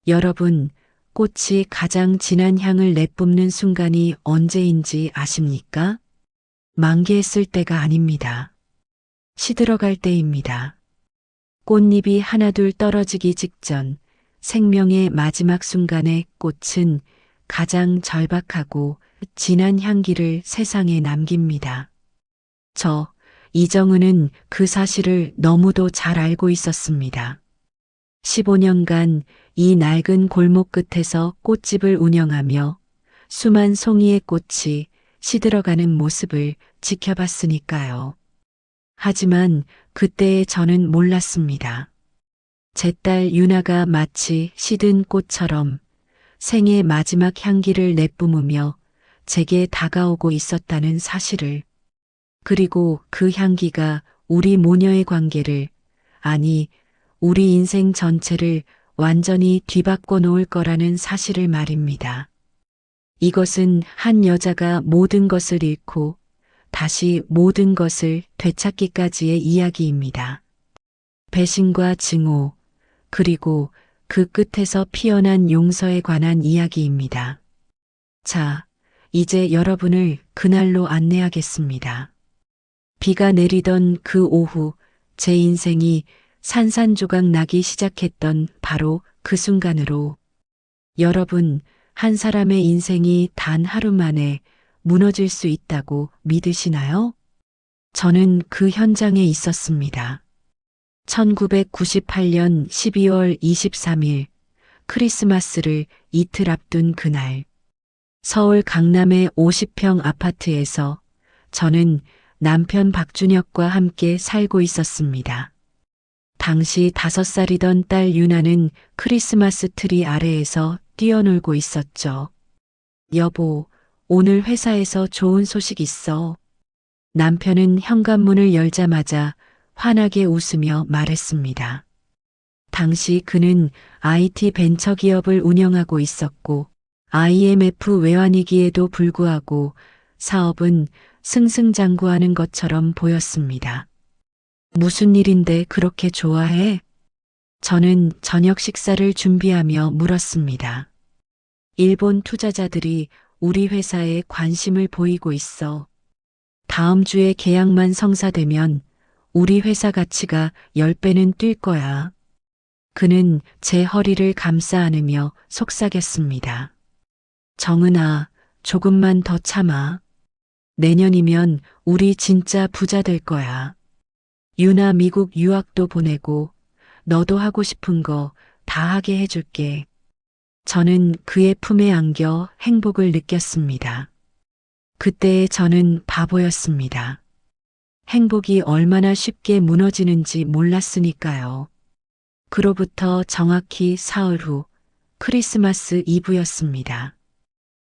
여러분, 꽃이 가장 진한 향을 내뿜는 순간이 언제인지 아십니까? 만개했을 때가 아닙니다. 시들어갈 때입니다. 꽃잎이 하나둘 떨어지기 직전 생명의 마지막 순간에 꽃은 가장 절박하고 진한 향기를 세상에 남깁니다. 이정은은 그 사실을 너무도 잘 알고 있었습니다. 15년간 이 낡은 골목 끝에서 꽃집을 운영하며 수만 송이의 꽃이 시들어가는 모습을 지켜봤으니까요. 하지만 그때의 저는 몰랐습니다. 제 딸 유나가 마치 시든 꽃처럼 생의 마지막 향기를 내뿜으며 제게 다가오고 있었다는 사실을, 그리고 그 향기가 우리 모녀의 관계를, 아니, 우리 인생 전체를 완전히 뒤바꿔 놓을 거라는 사실을 말입니다. 이것은 한 여자가 모든 것을 잃고 다시 모든 것을 되찾기까지의 이야기입니다. 배신과 증오, 그리고 그 끝에서 피어난 용서에 관한 이야기입니다. 자, 이제 여러분을 그날로 안내하겠습니다. 비가 내리던 그 오후 제 인생이 산산조각 나기 시작했던 바로 그 순간으로, 여러분, 한 사람의 인생이 단 하루 만에 무너질 수 있다고 믿으시나요? 저는 그 현장에 있었습니다. 1998년 12월 23일 크리스마스를 이틀 앞둔 그날, 서울 강남의 50평 아파트에서 저는 남편 박준혁과 함께 살고 있었습니다. 당시 5살이던 딸 유나는 크리스마스 트리 아래에서 뛰어놀고 있었죠. 여보, 오늘 회사에서 좋은 소식 있어. 남편은 현관문을 열자마자 환하게 웃으며 말했습니다. 당시 그는 IT 벤처기업을 운영하고 있었고 IMF 외환위기에도 불구하고 사업은 승승장구하는 것처럼 보였습니다. 무슨 일인데 그렇게 좋아해? 저는 저녁 식사를 준비하며 물었습니다. 일본 투자자들이 우리 회사에 관심을 보이고 있어. 다음 주에 계약만 성사되면 우리 회사 가치가 10배는 뛸 거야. 그는 제 허리를 감싸 안으며 속삭였습니다. 정은아, 조금만 더 참아. 내년이면 우리 진짜 부자 될 거야. 유나 미국 유학도 보내고 너도 하고 싶은 거 다 하게 해줄게. 저는 그의 품에 안겨 행복을 느꼈습니다. 그때의 저는 바보였습니다. 행복이 얼마나 쉽게 무너지는지 몰랐으니까요. 그로부터 정확히 사흘 후 크리스마스 이브였습니다.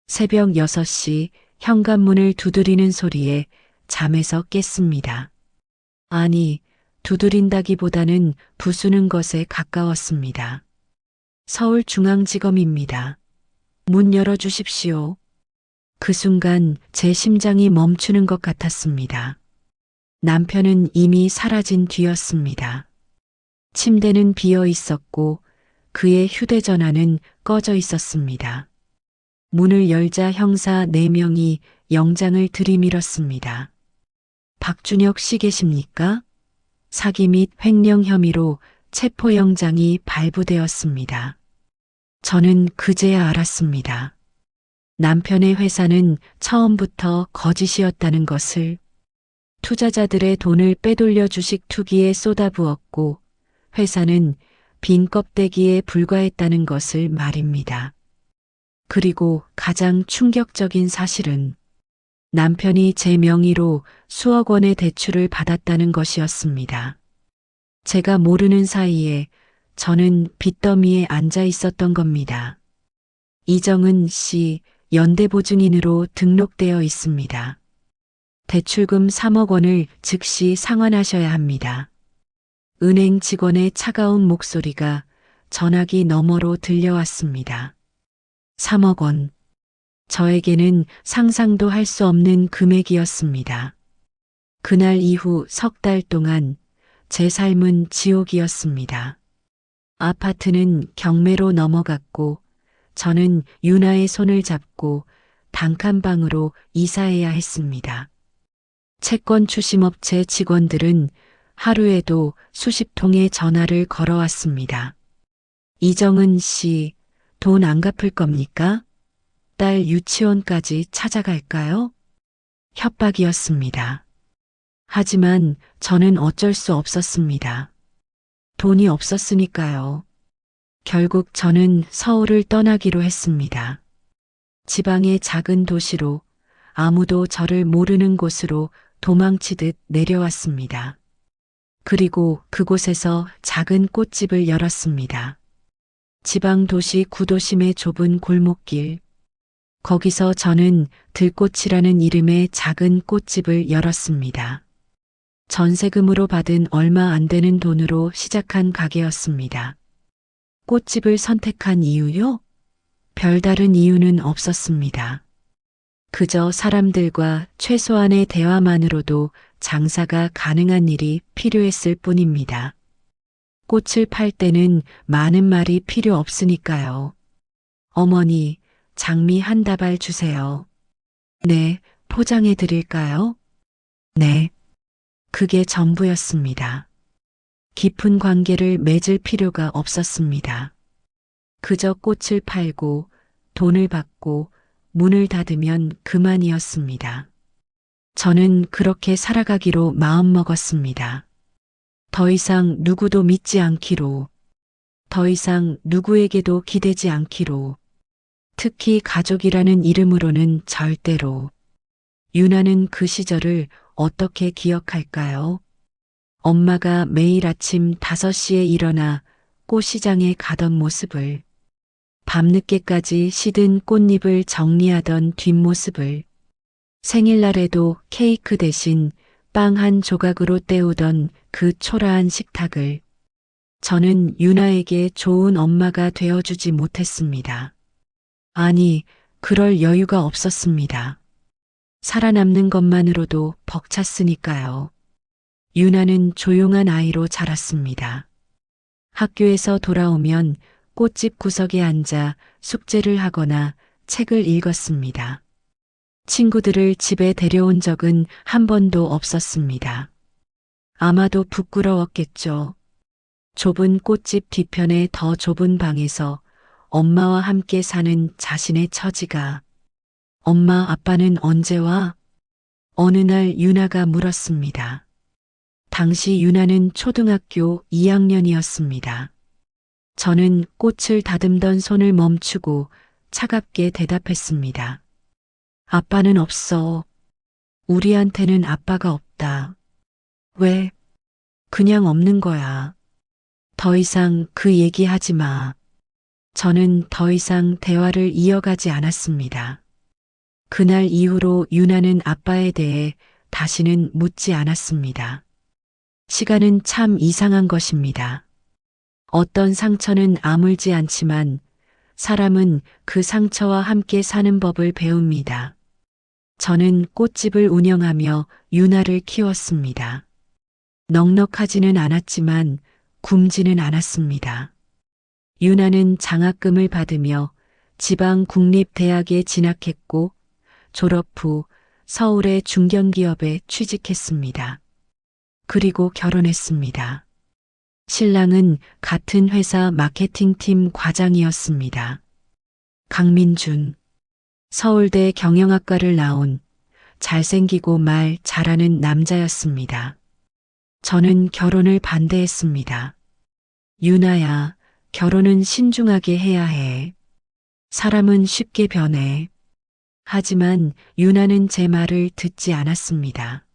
새벽 6시 현관문을 두드리는 소리에 잠에서 깼습니다. 아니, 두드린다기보다는 부수는 것에 가까웠습니다. 서울중앙지검입니다. 문 열어주십시오. 그 순간 제 심장이 멈추는 것 같았습니다. 남편은 이미 사라진 뒤였습니다. 침대는 비어 있었고 그의 휴대전화는 꺼져 있었습니다. 문을 열자 형사 4명이 영장을 들이밀었습니다. 박준혁 씨 계십니까? 사기 및 횡령 혐의로 체포영장이 발부되었습니다. 저는 그제야 알았습니다. 남편의 회사는 처음부터 거짓이었다는 것을. 투자자들의 돈을 빼돌려 주식 투기에 쏟아부었고 회사는 빈 껍데기에 불과했다는 것을 말입니다. 그리고 가장 충격적인 사실은 남편이 제 명의로 수억 원의 대출을 받았다는 것이었습니다. 제가 모르는 사이에 저는 빚더미에 앉아 있었던 겁니다. 이정은 씨 연대보증인으로 등록되어 있습니다. 대출금 3억 원을 즉시 상환하셔야 합니다. 은행 직원의 차가운 목소리가 전화기 너머로 들려왔습니다. 3억 원. 저에게는 상상도 할 수 없는 금액이었습니다. 그날 이후 석 달 동안 제 삶은 지옥이었습니다. 아파트는 경매로 넘어갔고 저는 유나의 손을 잡고 단칸방으로 이사해야 했습니다. 채권 추심업체 직원들은 하루에도 수십 통의 전화를 걸어왔습니다. 이정은 씨, 돈 안 갚을 겁니까? 딸 유치원까지 찾아갈까요? 협박이었습니다. 하지만 저는 어쩔 수 없었습니다. 돈이 없었으니까요. 결국 저는 서울을 떠나기로 했습니다. 지방의 작은 도시로 아무도 저를 모르는 곳으로 도망치듯 내려왔습니다. 그리고 그곳에서 작은 꽃집을 열었습니다. 지방 도시 구도심의 좁은 골목길. 거기서 저는 들꽃이라는 이름의 작은 꽃집을 열었습니다. 전세금으로 받은 얼마 안 되는 돈으로 시작한 가게였습니다. 꽃집을 선택한 이유요? 별다른 이유는 없었습니다. 그저 사람들과 최소한의 대화만으로도 장사가 가능한 일이 필요했을 뿐입니다. 꽃을 팔 때는 많은 말이 필요 없으니까요. 어머니, 장미 한 다발 주세요. 네, 포장해 드릴까요? 네. 그게 전부였습니다. 깊은 관계를 맺을 필요가 없었습니다. 그저 꽃을 팔고 돈을 받고 문을 닫으면 그만이었습니다. 저는 그렇게 살아가기로 마음먹었습니다. 더 이상 누구도 믿지 않기로, 더 이상 누구에게도 기대지 않기로, 특히 가족이라는 이름으로는 절대로. 유나는 그 시절을 어떻게 기억할까요? 엄마가 매일 아침 5시에 일어나 꽃시장에 가던 모습을, 밤늦게까지 시든 꽃잎을 정리하던 뒷모습을, 생일날에도 케이크 대신 빵 한 조각으로 때우던 그 초라한 식탁을. 저는 유나에게 좋은 엄마가 되어주지 못했습니다. 아니, 그럴 여유가 없었습니다. 살아남는 것만으로도 벅찼으니까요. 유나는 조용한 아이로 자랐습니다. 학교에서 돌아오면 꽃집 구석에 앉아 숙제를 하거나 책을 읽었습니다. 친구들을 집에 데려온 적은 한 번도 없었습니다. 아마도 부끄러웠겠죠. 좁은 꽃집 뒤편의 더 좁은 방에서 엄마와 함께 사는 자신의 처지가. 엄마, 아빠는 언제 와? 어느 날 유나가 물었습니다. 당시 유나는 초등학교 2학년이었습니다. 저는 꽃을 다듬던 손을 멈추고 차갑게 대답했습니다. 아빠는 없어. 우리한테는 아빠가 없다. 왜? 그냥 없는 거야. 더 이상 그 얘기 하지 마. 저는 더 이상 대화를 이어가지 않았습니다. 그날 이후로 유나는 아빠에 대해 다시는 묻지 않았습니다. 시간은 참 이상한 것입니다. 어떤 상처는 아물지 않지만 사람은 그 상처와 함께 사는 법을 배웁니다. 저는 꽃집을 운영하며 유나를 키웠습니다. 넉넉하지는 않았지만 굶지는 않았습니다. 유나는 장학금을 받으며 지방 국립대학에 진학했고 졸업 후 서울의 중견기업에 취직했습니다. 그리고 결혼했습니다. 신랑은 같은 회사 마케팅팀 과장이었습니다. 강민준, 서울대 경영학과를 나온 잘생기고 말 잘하는 남자였습니다. 저는 결혼을 반대했습니다. 유나야, 결혼은 신중하게 해야 해. 사람은 쉽게 변해. 하지만 유나는 제 말을 듣지 않았습니다.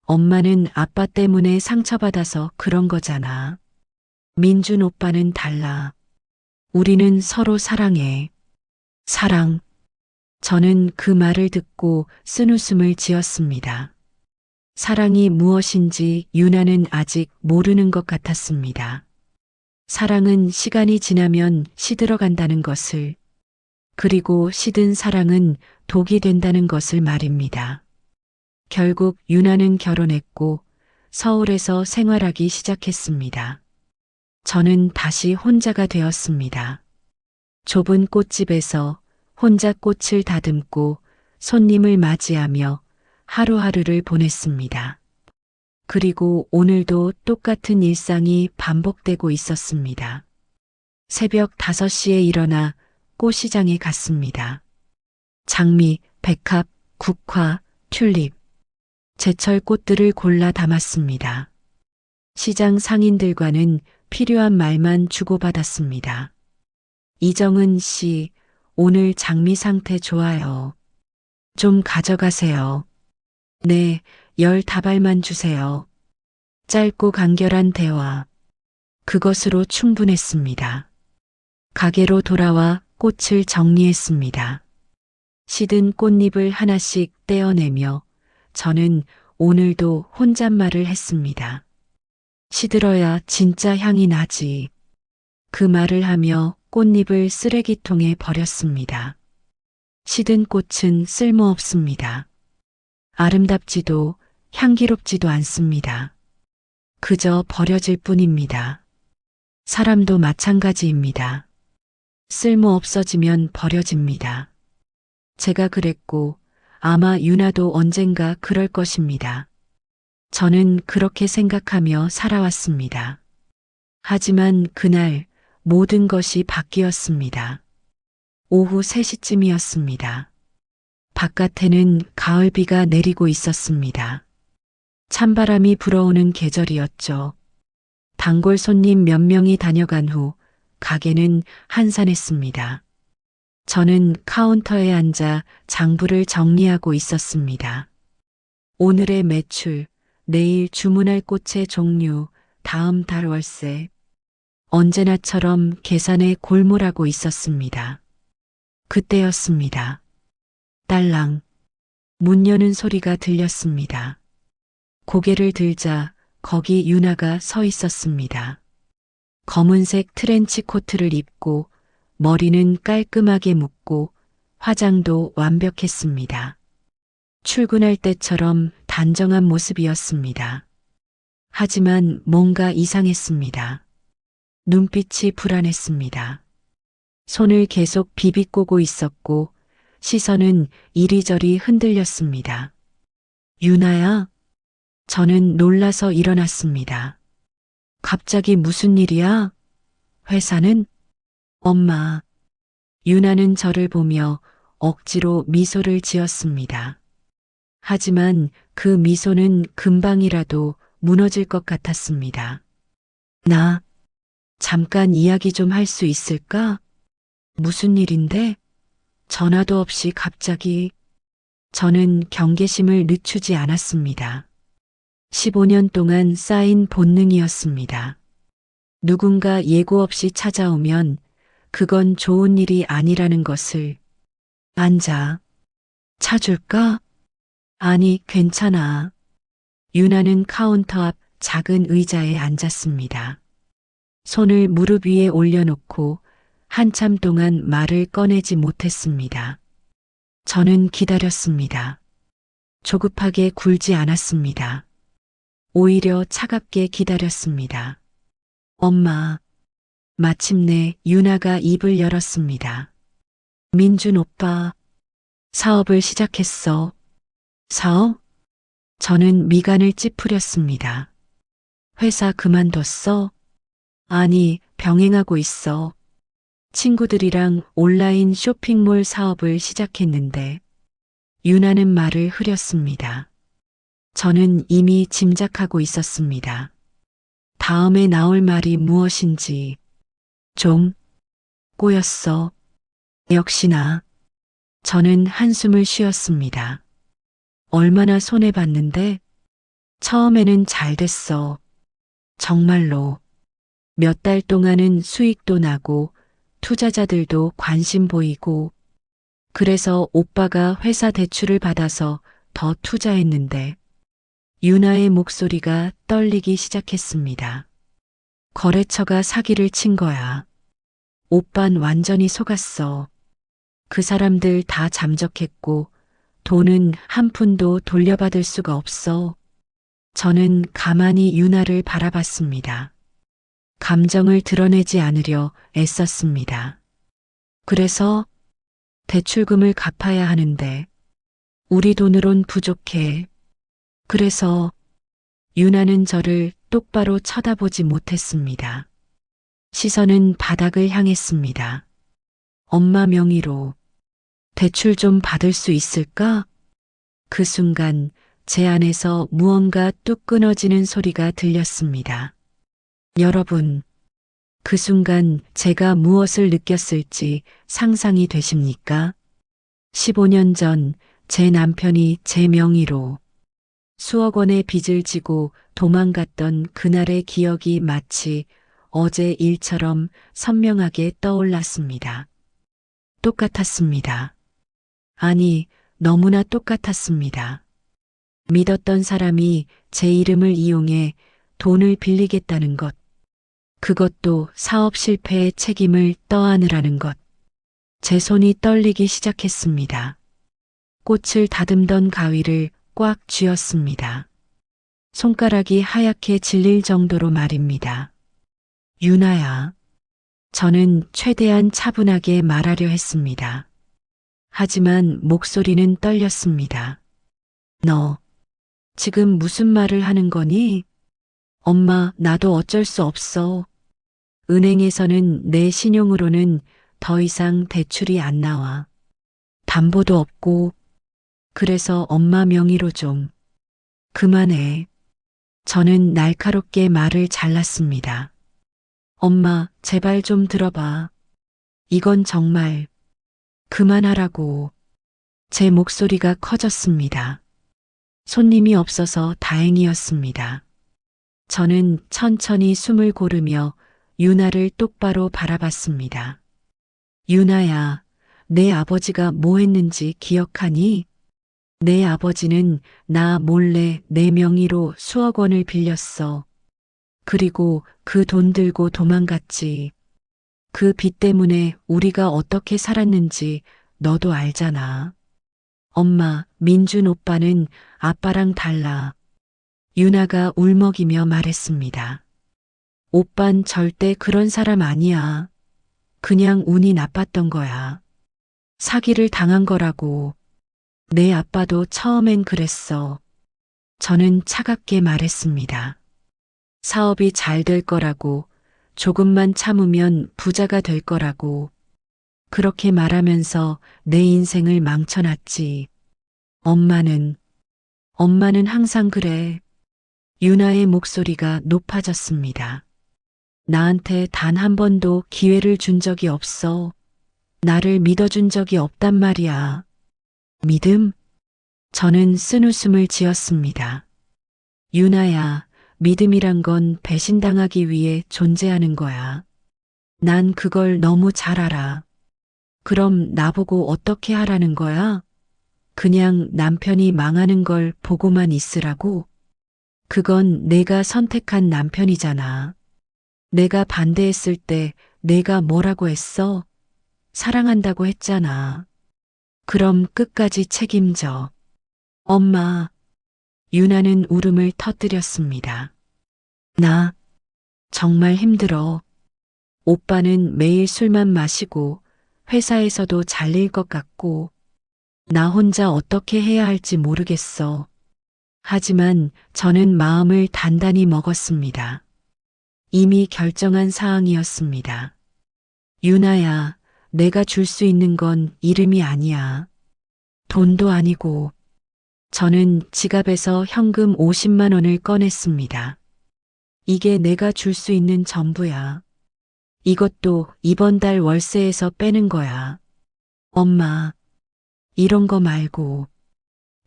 엄마는 아빠 때문에 상처받아서 그런 거잖아. 민준 오빠는 달라. 우리는 서로 사랑해. 사랑. 저는 그 말을 듣고 쓴웃음을 지었습니다. 사랑이 무엇인지 유나는 아직 모르는 것 같았습니다. 사랑은 시간이 지나면 시들어간다는 것을, 그리고 시든 사랑은 독이 된다는 것을 말입니다. 결국 유나는 결혼했고 서울에서 생활하기 시작했습니다. 저는 다시 혼자가 되었습니다. 좁은 꽃집에서 혼자 꽃을 다듬고 손님을 맞이하며 하루하루를 보냈습니다. 그리고 오늘도 똑같은 일상이 반복되고 있었습니다. 새벽 5시에 일어나 꽃시장에 갔습니다. 장미, 백합, 국화, 튤립, 제철 꽃들을 골라 담았습니다. 시장 상인들과는 필요한 말만 주고받았습니다. 이정은 씨, 오늘 장미 상태 좋아요. 좀 가져가세요. 네, 10다발만 주세요. 짧고 간결한 대화. 그것으로 충분했습니다. 가게로 돌아와 꽃을 정리했습니다. 시든 꽃잎을 하나씩 떼어내며 저는 오늘도 혼잣말을 했습니다. 시들어야 진짜 향이 나지. 그 말을 하며 꽃잎을 쓰레기통에 버렸습니다. 시든 꽃은 쓸모없습니다. 아름답지도 향기롭지도 않습니다. 그저 버려질 뿐입니다. 사람도 마찬가지입니다. 쓸모 없어지면 버려집니다. 제가 그랬고 아마 유나도 언젠가 그럴 것입니다. 저는 그렇게 생각하며 살아왔습니다. 하지만 그날 모든 것이 바뀌었습니다. 오후 3시쯤이었습니다. 바깥에는 가을비가 내리고 있었습니다. 찬바람이 불어오는 계절이었죠. 단골 손님 몇 명이 다녀간 후 가게는 한산했습니다. 저는 카운터에 앉아 장부를 정리하고 있었습니다. 오늘의 매출, 내일 주문할 꽃의 종류, 다음 달 월세. 언제나처럼 계산에 골몰하고 있었습니다. 그때였습니다. 딸랑. 문 여는 소리가 들렸습니다. 고개를 들자 거기 유나가 서 있었습니다. 검은색 트렌치 코트를 입고 머리는 깔끔하게 묶고 화장도 완벽했습니다. 출근할 때처럼 단정한 모습이었습니다. 하지만 뭔가 이상했습니다. 눈빛이 불안했습니다. 손을 계속 비비꼬고 있었고 시선은 이리저리 흔들렸습니다. 유나야? 저는 놀라서 일어났습니다. 갑자기 무슨 일이야? 회사는? 엄마. 유나는 저를 보며 억지로 미소를 지었습니다. 하지만 그 미소는 금방이라도 무너질 것 같았습니다. 나, 잠깐 이야기 좀 할 수 있을까? 무슨 일인데? 전화도 없이 갑자기. 저는 경계심을 늦추지 않았습니다. 15년 동안 쌓인 본능이었습니다. 누군가 예고 없이 찾아오면 그건 좋은 일이 아니라는 것을. 앉아. 차 줄까? 아니, 괜찮아. 유나는 카운터 앞 작은 의자에 앉았습니다. 손을 무릎 위에 올려놓고 한참 동안 말을 꺼내지 못했습니다. 저는 기다렸습니다. 조급하게 굴지 않았습니다. 오히려 차갑게 기다렸습니다. 엄마. 마침내 유나가 입을 열었습니다. 민준 오빠. 사업을 시작했어. 사업? 저는 미간을 찌푸렸습니다. 회사 그만뒀어? 아니, 병행하고 있어. 친구들이랑 온라인 쇼핑몰 사업을 시작했는데 유나는 말을 흐렸습니다. 저는 이미 짐작하고 있었습니다. 다음에 나올 말이 무엇인지. 좀 꼬였어. 역시나. 저는 한숨을 쉬었습니다. 얼마나 손해봤는데? 처음에는 잘 됐어. 정말로. 몇 달 동안은 수익도 나고 투자자들도 관심 보이고 그래서 오빠가 회사 대출을 받아서 더 투자했는데 유나의 목소리가 떨리기 시작했습니다. 거래처가 사기를 친 거야. 오빤 완전히 속았어. 그 사람들 다 잠적했고 돈은 한 푼도 돌려받을 수가 없어. 저는 가만히 유나를 바라봤습니다. 감정을 드러내지 않으려 애썼습니다. 그래서 대출금을 갚아야 하는데 우리 돈으론 부족해. 그래서 유나는 저를 똑바로 쳐다보지 못했습니다. 시선은 바닥을 향했습니다. 엄마 명의로 대출 좀 받을 수 있을까? 그 순간 제 안에서 무언가 뚝 끊어지는 소리가 들렸습니다. 여러분, 그 순간 제가 무엇을 느꼈을지 상상이 되십니까? 15년 전 제 남편이 제 명의로 수억 원의 빚을 지고 도망갔던 그날의 기억이 마치 어제 일처럼 선명하게 떠올랐습니다. 똑같았습니다. 아니, 너무나 똑같았습니다. 믿었던 사람이 제 이름을 이용해 돈을 빌리겠다는 것. 그것도 사업 실패의 책임을 떠안으라는 것. 제 손이 떨리기 시작했습니다. 꽃을 다듬던 가위를 꽉 쥐었습니다. 손가락이 하얗게 질릴 정도로 말입니다. 유나야. 저는 최대한 차분하게 말하려 했습니다. 하지만 목소리는 떨렸습니다. 너, 지금 무슨 말을 하는 거니? 엄마, 나도 어쩔 수 없어. 은행에서는 내 신용으로는 더 이상 대출이 안 나와. 담보도 없고, 그래서 엄마 명의로 좀. 그만해. 저는 날카롭게 말을 잘랐습니다. 엄마, 제발 좀 들어봐. 이건 정말 그만하라고. 제 목소리가 커졌습니다. 손님이 없어서 다행이었습니다. 저는 천천히 숨을 고르며 유나를 똑바로 바라봤습니다. 유나야, 내 아버지가 뭐 했는지 기억하니? 내 아버지는 나 몰래 내 명의로 수억 원을 빌렸어. 그리고 그 돈 들고 도망갔지. 그 빚 때문에 우리가 어떻게 살았는지 너도 알잖아. 엄마, 민준 오빠는 아빠랑 달라. 유나가 울먹이며 말했습니다. 오빤 절대 그런 사람 아니야. 그냥 운이 나빴던 거야. 사기를 당한 거라고. 내 아빠도 처음엔 그랬어. 저는 차갑게 말했습니다. 사업이 잘 될 거라고, 조금만 참으면 부자가 될 거라고. 그렇게 말하면서 내 인생을 망쳐놨지. 엄마는 항상 그래. 유나의 목소리가 높아졌습니다. 나한테 단 한 번도 기회를 준 적이 없어. 나를 믿어준 적이 없단 말이야. 믿음? 저는 쓴웃음을 지었습니다. 유나야, 믿음이란 건 배신당하기 위해 존재하는 거야. 난 그걸 너무 잘 알아. 그럼 나보고 어떻게 하라는 거야? 그냥 남편이 망하는 걸 보고만 있으라고? 그건 내가 선택한 남편이잖아. 내가 반대했을 때 내가 뭐라고 했어? 사랑한다고 했잖아. 그럼 끝까지 책임져. 엄마. 유나는 울음을 터뜨렸습니다. 나 정말 힘들어. 오빠는 매일 술만 마시고 회사에서도 잘릴 것 같고 나 혼자 어떻게 해야 할지 모르겠어. 하지만 저는 마음을 단단히 먹었습니다. 이미 결정한 사항이었습니다. 유나야, 내가 줄 수 있는 건 이름이 아니야. 돈도 아니고. 저는 지갑에서 현금 50만 원을 꺼냈습니다. 이게 내가 줄 수 있는 전부야. 이것도 이번 달 월세에서 빼는 거야. 엄마, 이런 거 말고.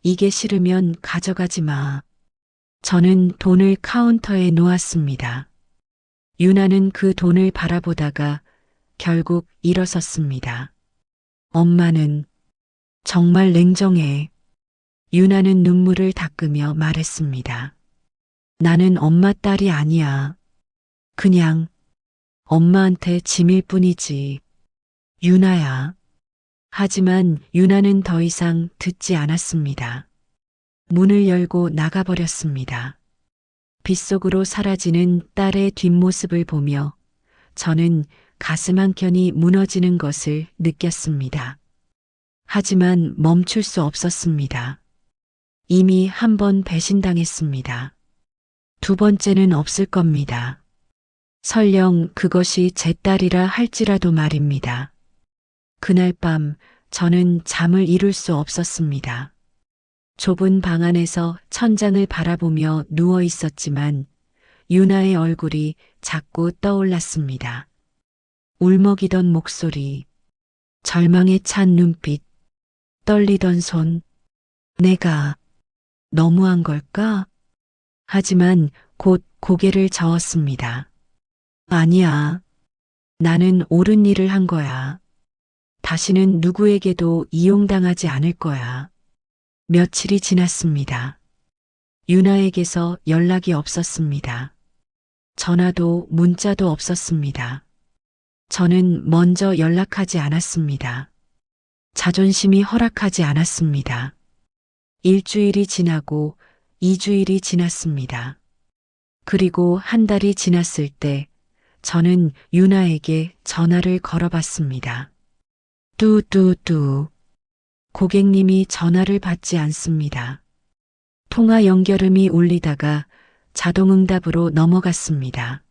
이게 싫으면 가져가지 마. 저는 돈을 카운터에 놓았습니다. 유나는 그 돈을 바라보다가 결국 일어섰습니다. 엄마는 정말 냉정해. 유나는 눈물을 닦으며 말했습니다. 나는 엄마 딸이 아니야. 그냥 엄마한테 짐일 뿐이지. 유나야. 하지만 유나는 더 이상 듣지 않았습니다. 문을 열고 나가버렸습니다. 빗속으로 사라지는 딸의 뒷모습을 보며 저는 가슴 한켠이 무너지는 것을 느꼈습니다. 하지만 멈출 수 없었습니다. 이미 한 번 배신당했습니다. 두 번째는 없을 겁니다. 설령 그것이 제 딸이라 할지라도 말입니다. 그날 밤 저는 잠을 이룰 수 없었습니다. 좁은 방 안에서 천장을 바라보며 누워 있었지만 유나의 얼굴이 자꾸 떠올랐습니다. 울먹이던 목소리, 절망에 찬 눈빛, 떨리던 손. 내가 너무한 걸까? 하지만 곧 고개를 저었습니다. 아니야. 나는 옳은 일을 한 거야. 다시는 누구에게도 이용당하지 않을 거야. 며칠이 지났습니다. 유나에게서 연락이 없었습니다. 전화도 문자도 없었습니다. 저는 먼저 연락하지 않았습니다. 자존심이 허락하지 않았습니다. 일주일이 지나고 2주일이 지났습니다. 그리고 한 달이 지났을 때 저는 유나에게 전화를 걸어봤습니다. 뚜뚜뚜. 고객님이 전화를 받지 않습니다. 통화 연결음이 울리다가 자동응답으로 넘어갔습니다.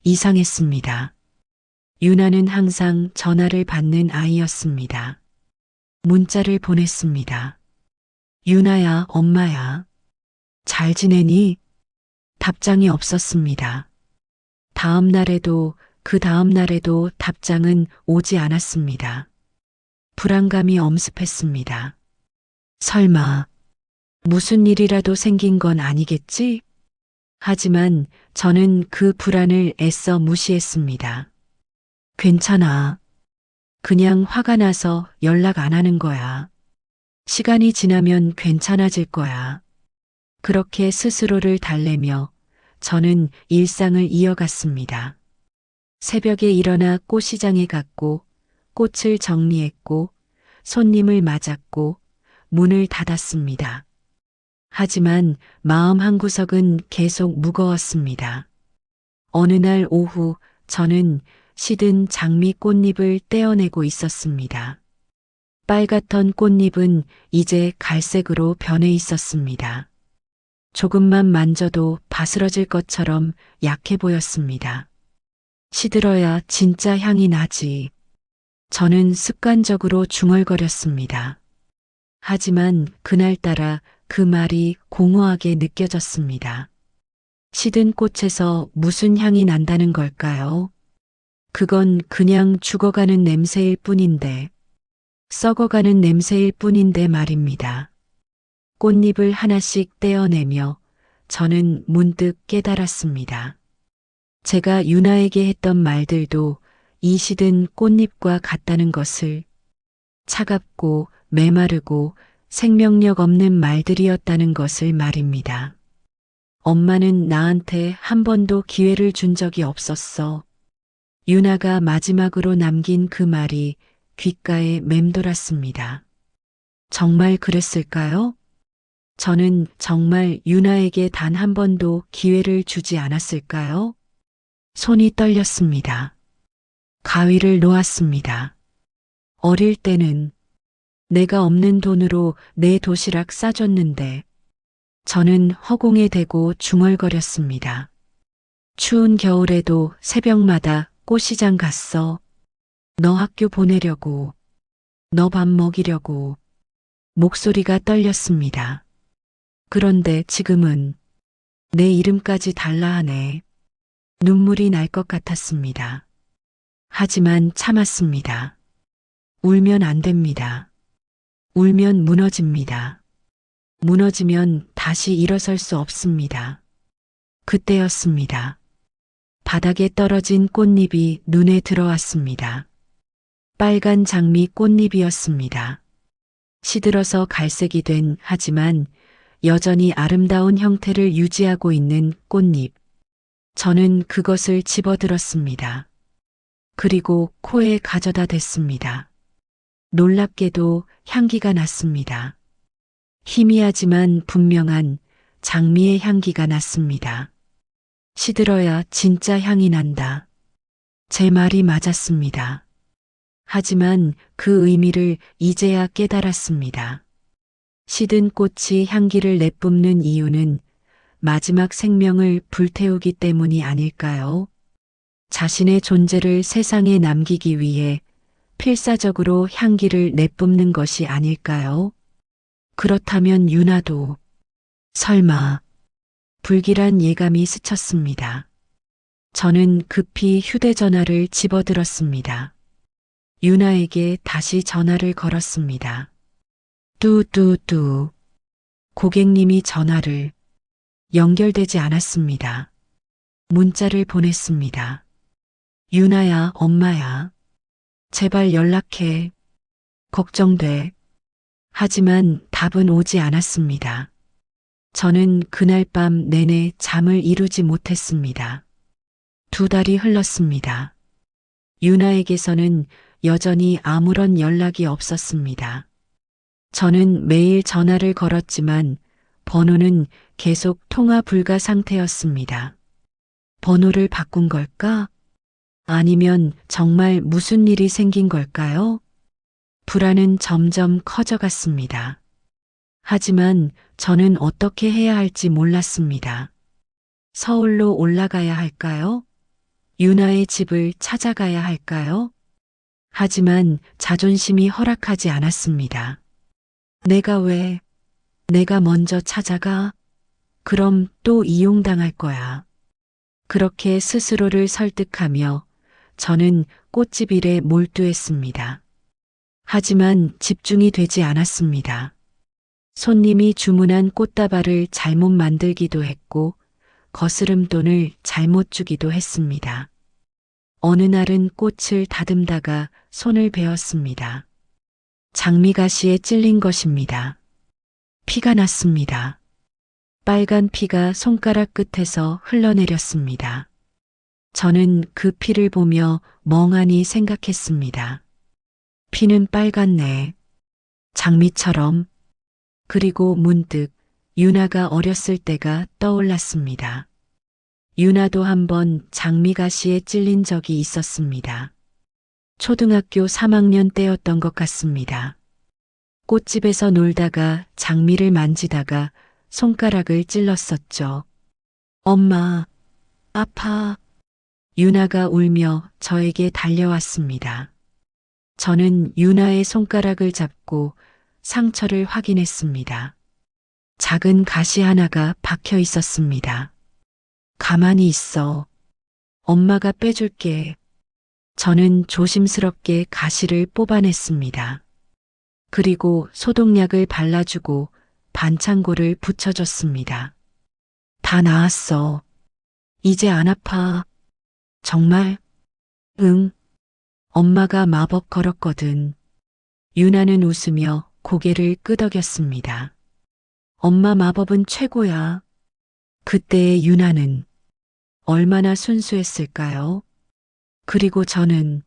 이상했습니다. 유나는 항상 전화를 받는 아이였습니다. 문자를 보냈습니다. 유나야, 엄마야. 잘 지내니? 답장이 없었습니다. 다음 날에도 그 다음 날에도 답장은 오지 않았습니다. 불안감이 엄습했습니다. 설마 무슨 일이라도 생긴 건 아니겠지? 하지만 저는 그 불안을 애써 무시했습니다. 괜찮아. 그냥 화가 나서 연락 안 하는 거야. 시간이 지나면 괜찮아질 거야. 그렇게 스스로를 달래며 저는 일상을 이어갔습니다. 새벽에 일어나 꽃시장에 갔고 꽃을 정리했고 손님을 맞았고 문을 닫았습니다. 하지만 마음 한구석은 계속 무거웠습니다. 어느 날 오후 저는 시든 장미 꽃잎을 떼어내고 있었습니다. 빨갛던 꽃잎은 이제 갈색으로 변해 있었습니다. 조금만 만져도 바스러질 것처럼 약해 보였습니다. 시들어야 진짜 향이 나지. 저는 습관적으로 중얼거렸습니다. 하지만 그날따라 그 말이 공허하게 느껴졌습니다. 시든 꽃에서 무슨 향이 난다는 걸까요? 그건 그냥 죽어가는 냄새일 뿐인데, 썩어가는 냄새일 뿐인데 말입니다. 꽃잎을 하나씩 떼어내며 저는 문득 깨달았습니다. 제가 유나에게 했던 말들도 이 시든 꽃잎과 같다는 것을, 차갑고 메마르고 생명력 없는 말들이었다는 것을 말입니다. 엄마는 나한테 한 번도 기회를 준 적이 없었어. 유나가 마지막으로 남긴 그 말이 귓가에 맴돌았습니다. 정말 그랬을까요? 저는 정말 유나에게 단 한 번도 기회를 주지 않았을까요? 손이 떨렸습니다. 가위를 놓았습니다. 어릴 때는 내가 없는 돈으로 내 도시락 싸줬는데 저는 허공에 대고 중얼거렸습니다. 추운 겨울에도 새벽마다 꽃시장 갔어. 너 학교 보내려고. 너 밥 먹이려고. 목소리가 떨렸습니다. 그런데 지금은 내 이름까지 달라 하네. 눈물이 날 것 같았습니다. 하지만 참았습니다. 울면 안 됩니다. 울면 무너집니다. 무너지면 다시 일어설 수 없습니다. 그때였습니다. 바닥에 떨어진 꽃잎이 눈에 들어왔습니다. 빨간 장미 꽃잎이었습니다. 시들어서 갈색이 된 하지만 여전히 아름다운 형태를 유지하고 있는 꽃잎. 저는 그것을 집어들었습니다. 그리고 코에 가져다 댔습니다. 놀랍게도 향기가 났습니다. 희미하지만 분명한 장미의 향기가 났습니다. 시들어야 진짜 향이 난다. 제 말이 맞았습니다. 하지만 그 의미를 이제야 깨달았습니다. 시든 꽃이 향기를 내뿜는 이유는 마지막 생명을 불태우기 때문이 아닐까요? 자신의 존재를 세상에 남기기 위해 필사적으로 향기를 내뿜는 것이 아닐까요? 그렇다면 유나도 설마 불길한 예감이 스쳤습니다. 저는 급히 휴대전화를 집어들었습니다. 유나에게 다시 전화를 걸었습니다. 뚜뚜뚜. 고객님이 전화를 연결되지 않았습니다. 문자를 보냈습니다. 유나야, 엄마야. 제발 연락해. 걱정돼. 하지만 답은 오지 않았습니다. 저는 그날 밤 내내 잠을 이루지 못했습니다. 2달이 흘렀습니다. 유나에게서는 여전히 아무런 연락이 없었습니다. 저는 매일 전화를 걸었지만 번호는 계속 통화 불가 상태였습니다. 번호를 바꾼 걸까? 아니면 정말 무슨 일이 생긴 걸까요? 불안은 점점 커져갔습니다. 하지만 저는 어떻게 해야 할지 몰랐습니다. 서울로 올라가야 할까요? 유나의 집을 찾아가야 할까요? 하지만 자존심이 허락하지 않았습니다. 내가 먼저 찾아가? 그럼 또 이용당할 거야. 그렇게 스스로를 설득하며 저는 꽃집 일에 몰두했습니다. 하지만 집중이 되지 않았습니다. 손님이 주문한 꽃다발을 잘못 만들기도 했고 거스름돈을 잘못 주기도 했습니다. 어느 날은 꽃을 다듬다가 손을 베었습니다. 장미가시에 찔린 것입니다. 피가 났습니다. 빨간 피가 손가락 끝에서 흘러내렸습니다. 저는 그 피를 보며 멍하니 생각했습니다. 피는 빨갛네. 장미처럼. 그리고 문득 유나가 어렸을 때가 떠올랐습니다. 유나도 한번 장미가시에 찔린 적이 있었습니다. 초등학교 3학년 때였던 것 같습니다. 꽃집에서 놀다가 장미를 만지다가 손가락을 찔렀었죠. 엄마, 아파. 유나가 울며 저에게 달려왔습니다. 저는 유나의 손가락을 잡고 상처를 확인했습니다. 작은 가시 하나가 박혀 있었습니다. 가만히 있어. 엄마가 빼줄게. 저는 조심스럽게 가시를 뽑아냈습니다. 그리고 소독약을 발라주고 반창고를 붙여줬습니다. 다 나았어. 이제 안 아파. 정말? 응. 엄마가 마법 걸었거든. 유나는 웃으며 고개를 끄덕였습니다. 엄마 마법은 최고야. 그때의 유나는 얼마나 순수했을까요? 그리고 저는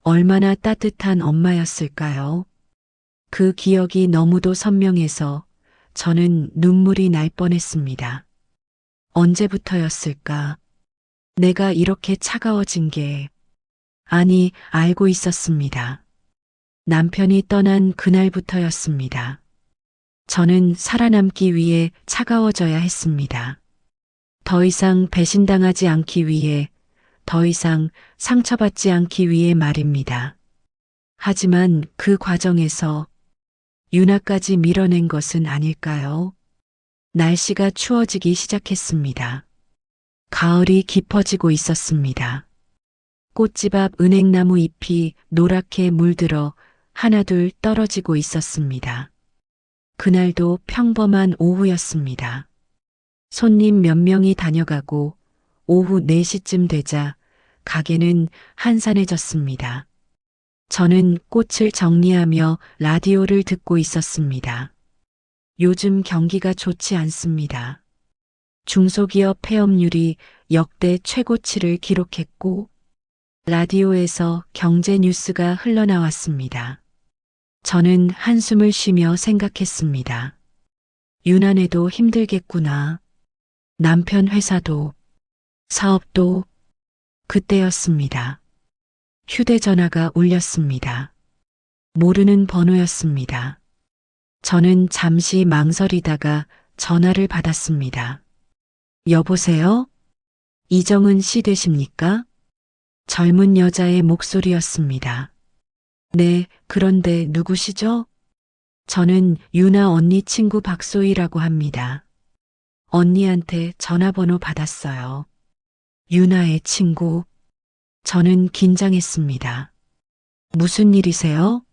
얼마나 따뜻한 엄마였을까요? 그 기억이 너무도 선명해서 저는 눈물이 날 뻔했습니다. 언제부터였을까? 내가 이렇게 차가워진 게, 아니, 알고 있었습니다. 남편이 떠난 그날부터였습니다. 저는 살아남기 위해 차가워져야 했습니다. 더 이상 배신당하지 않기 위해, 더 이상 상처받지 않기 위해 말입니다. 하지만 그 과정에서 유나까지 밀어낸 것은 아닐까요? 날씨가 추워지기 시작했습니다. 가을이 깊어지고 있었습니다. 꽃집 앞 은행나무 잎이 노랗게 물들어 하나둘 떨어지고 있었습니다. 그날도 평범한 오후였습니다. 손님 몇 명이 다녀가고 오후 4시쯤 되자 가게는 한산해졌습니다. 저는 꽃을 정리하며 라디오를 듣고 있었습니다. 요즘 경기가 좋지 않습니다. 중소기업 폐업률이 역대 최고치를 기록했고 라디오에서 경제 뉴스가 흘러나왔습니다. 저는 한숨을 쉬며 생각했습니다. 유난해도 힘들겠구나. 남편 회사도, 사업도. 그때였습니다. 휴대전화가 울렸습니다. 모르는 번호였습니다. 저는 잠시 망설이다가 전화를 받았습니다. 여보세요? 이정은 씨 되십니까? 젊은 여자의 목소리였습니다. 네, 그런데 누구시죠? 저는 유나 언니 친구 박소희라고 합니다. 언니한테 전화번호 받았어요. 유나의 친구. 저는 긴장했습니다. 무슨 일이세요?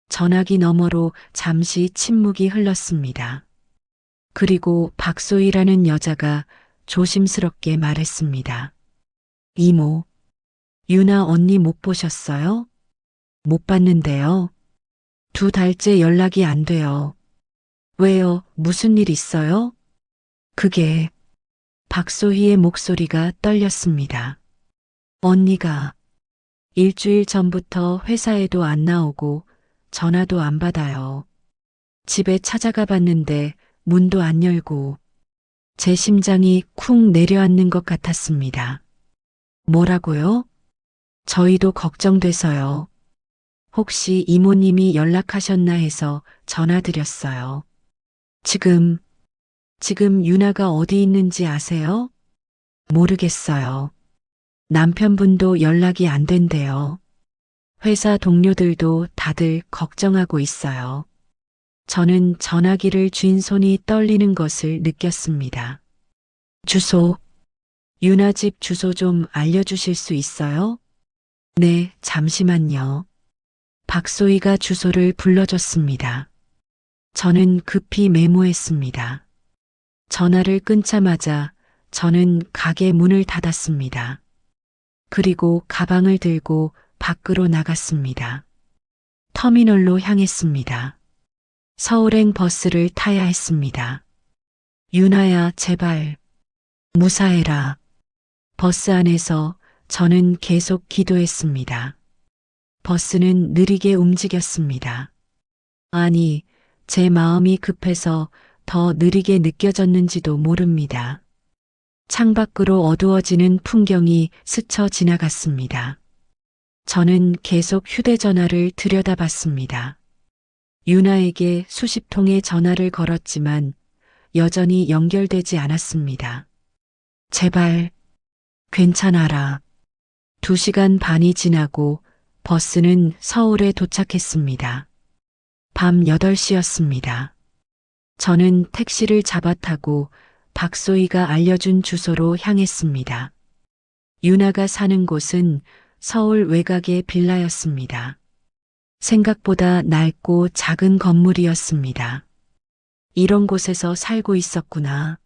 전화기 너머로 잠시 침묵이 흘렀습니다. 그리고 박소희라는 여자가 조심스럽게 말했습니다. 이모, 유나 언니 못 보셨어요? 못 봤는데요. 2달째 연락이 안 돼요. 왜요? 무슨 일 있어요? 그게 박소희의 목소리가 떨렸습니다. 언니가 일주일 전부터 회사에도 안 나오고 전화도 안 받아요. 집에 찾아가 봤는데 문도 안 열고 제 심장이 쿵 내려앉는 것 같았습니다. 뭐라고요? 저희도 걱정돼서요. 혹시 이모님이 연락하셨나 해서 전화드렸어요. 지금 유나가 어디 있는지 아세요? 모르겠어요. 남편분도 연락이 안 된대요. 회사 동료들도 다들 걱정하고 있어요. 저는 전화기를 쥔 손이 떨리는 것을 느꼈습니다. 주소, 유나 집 주소 좀 알려주실 수 있어요? 네, 잠시만요. 박소희가 주소를 불러줬습니다. 저는 급히 메모했습니다. 전화를 끊자마자 저는 가게 문을 닫았습니다. 그리고 가방을 들고 밖으로 나갔습니다. 터미널로 향했습니다. 서울행 버스를 타야 했습니다. 유나야, 제발 무사해라. 버스 안에서 저는 계속 기도했습니다. 버스는 느리게 움직였습니다. 아니, 제 마음이 급해서 더 느리게 느껴졌는지도 모릅니다. 창밖으로 어두워지는 풍경이 스쳐 지나갔습니다. 저는 계속 휴대전화를 들여다봤습니다. 유나에게 수십 통의 전화를 걸었지만 여전히 연결되지 않았습니다. 제발, 괜찮아라. 2시간 반이 지나고 버스는 서울에 도착했습니다. 밤 8시였습니다. 저는 택시를 잡아 타고 박소희가 알려준 주소로 향했습니다. 유나가 사는 곳은 서울 외곽의 빌라였습니다. 생각보다 낡고 작은 건물이었습니다. 이런 곳에서 살고 있었구나.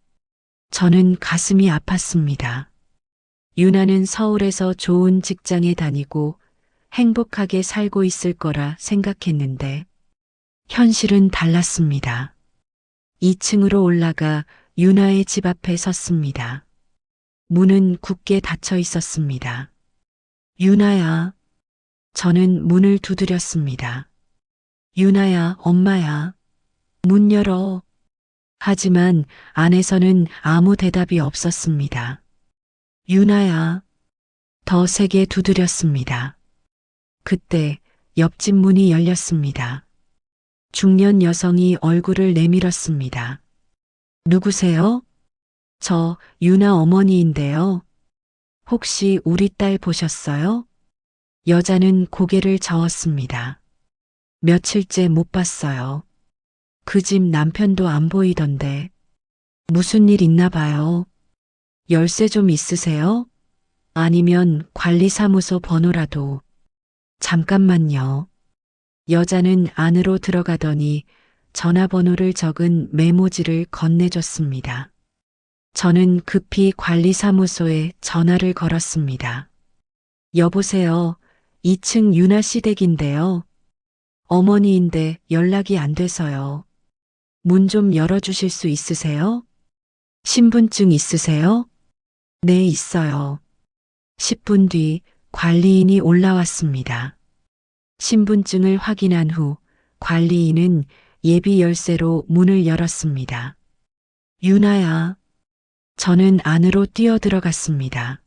저는 가슴이 아팠습니다. 유나는 서울에서 좋은 직장에 다니고 행복하게 살고 있을 거라 생각했는데 현실은 달랐습니다. 2층으로 올라가 유나의 집 앞에 섰습니다. 문은 굳게 닫혀 있었습니다. 유나야. 저는 문을 두드렸습니다. 유나야, 엄마야. 문 열어. 하지만 안에서는 아무 대답이 없었습니다. 유나야. 더 세게 두드렸습니다. 그때 옆집 문이 열렸습니다. 중년 여성이 얼굴을 내밀었습니다. 누구세요? 저 유나 어머니인데요. 혹시 우리 딸 보셨어요? 여자는 고개를 저었습니다. 며칠째 못 봤어요. 그 집 남편도 안 보이던데. 무슨 일 있나 봐요. 열쇠 좀 있으세요? 아니면 관리사무소 번호라도. 잠깐만요. 여자는 안으로 들어가더니 전화번호를 적은 메모지를 건네줬습니다. 저는 급히 관리사무소에 전화를 걸었습니다. 여보세요. 2층 유나 씨 댁인데요. 어머니인데 연락이 안 돼서요. 문 좀 열어주실 수 있으세요? 신분증 있으세요? 네, 있어요. 10분 뒤 관리인이 올라왔습니다. 신분증을 확인한 후 관리인은 예비 열쇠로 문을 열었습니다. 유나야. 저는 안으로 뛰어들어갔습니다.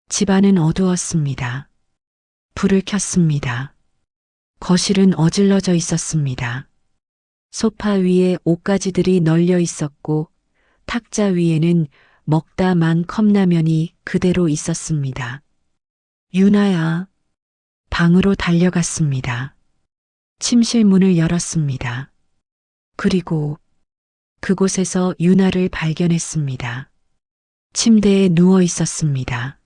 집안은 어두웠습니다. 불을 켰습니다. 거실은 어질러져 있었습니다. 소파 위에 옷가지들이 널려 있었고 탁자 위에는 먹다 만 컵라면이 그대로 있었습니다. 유나야. 방으로 달려갔습니다. 침실 문을 열었습니다. 그리고 그곳에서 유나를 발견했습니다. 침대에 누워 있었습니다.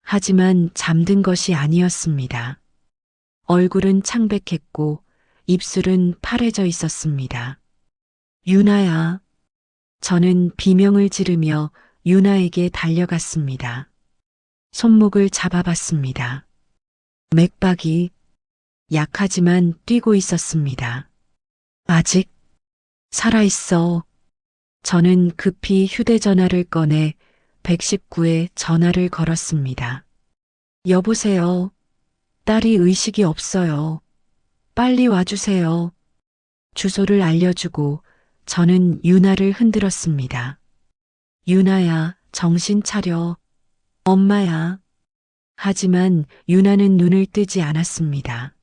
하지만 잠든 것이 아니었습니다. 얼굴은 창백했고 입술은 파래져 있었습니다. 유나야. 저는 비명을 지르며 유나에게 달려갔습니다. 손목을 잡아봤습니다. 맥박이 약하지만 뛰고 있었습니다. 아직 살아있어. 저는 급히 휴대전화를 꺼내 119에 전화를 걸었습니다. 여보세요. 딸이 의식이 없어요. 빨리 와주세요. 주소를 알려주고 저는 유나를 흔들었습니다. 유나야, 정신 차려. 엄마야. 하지만 유나는 눈을 뜨지 않았습니다.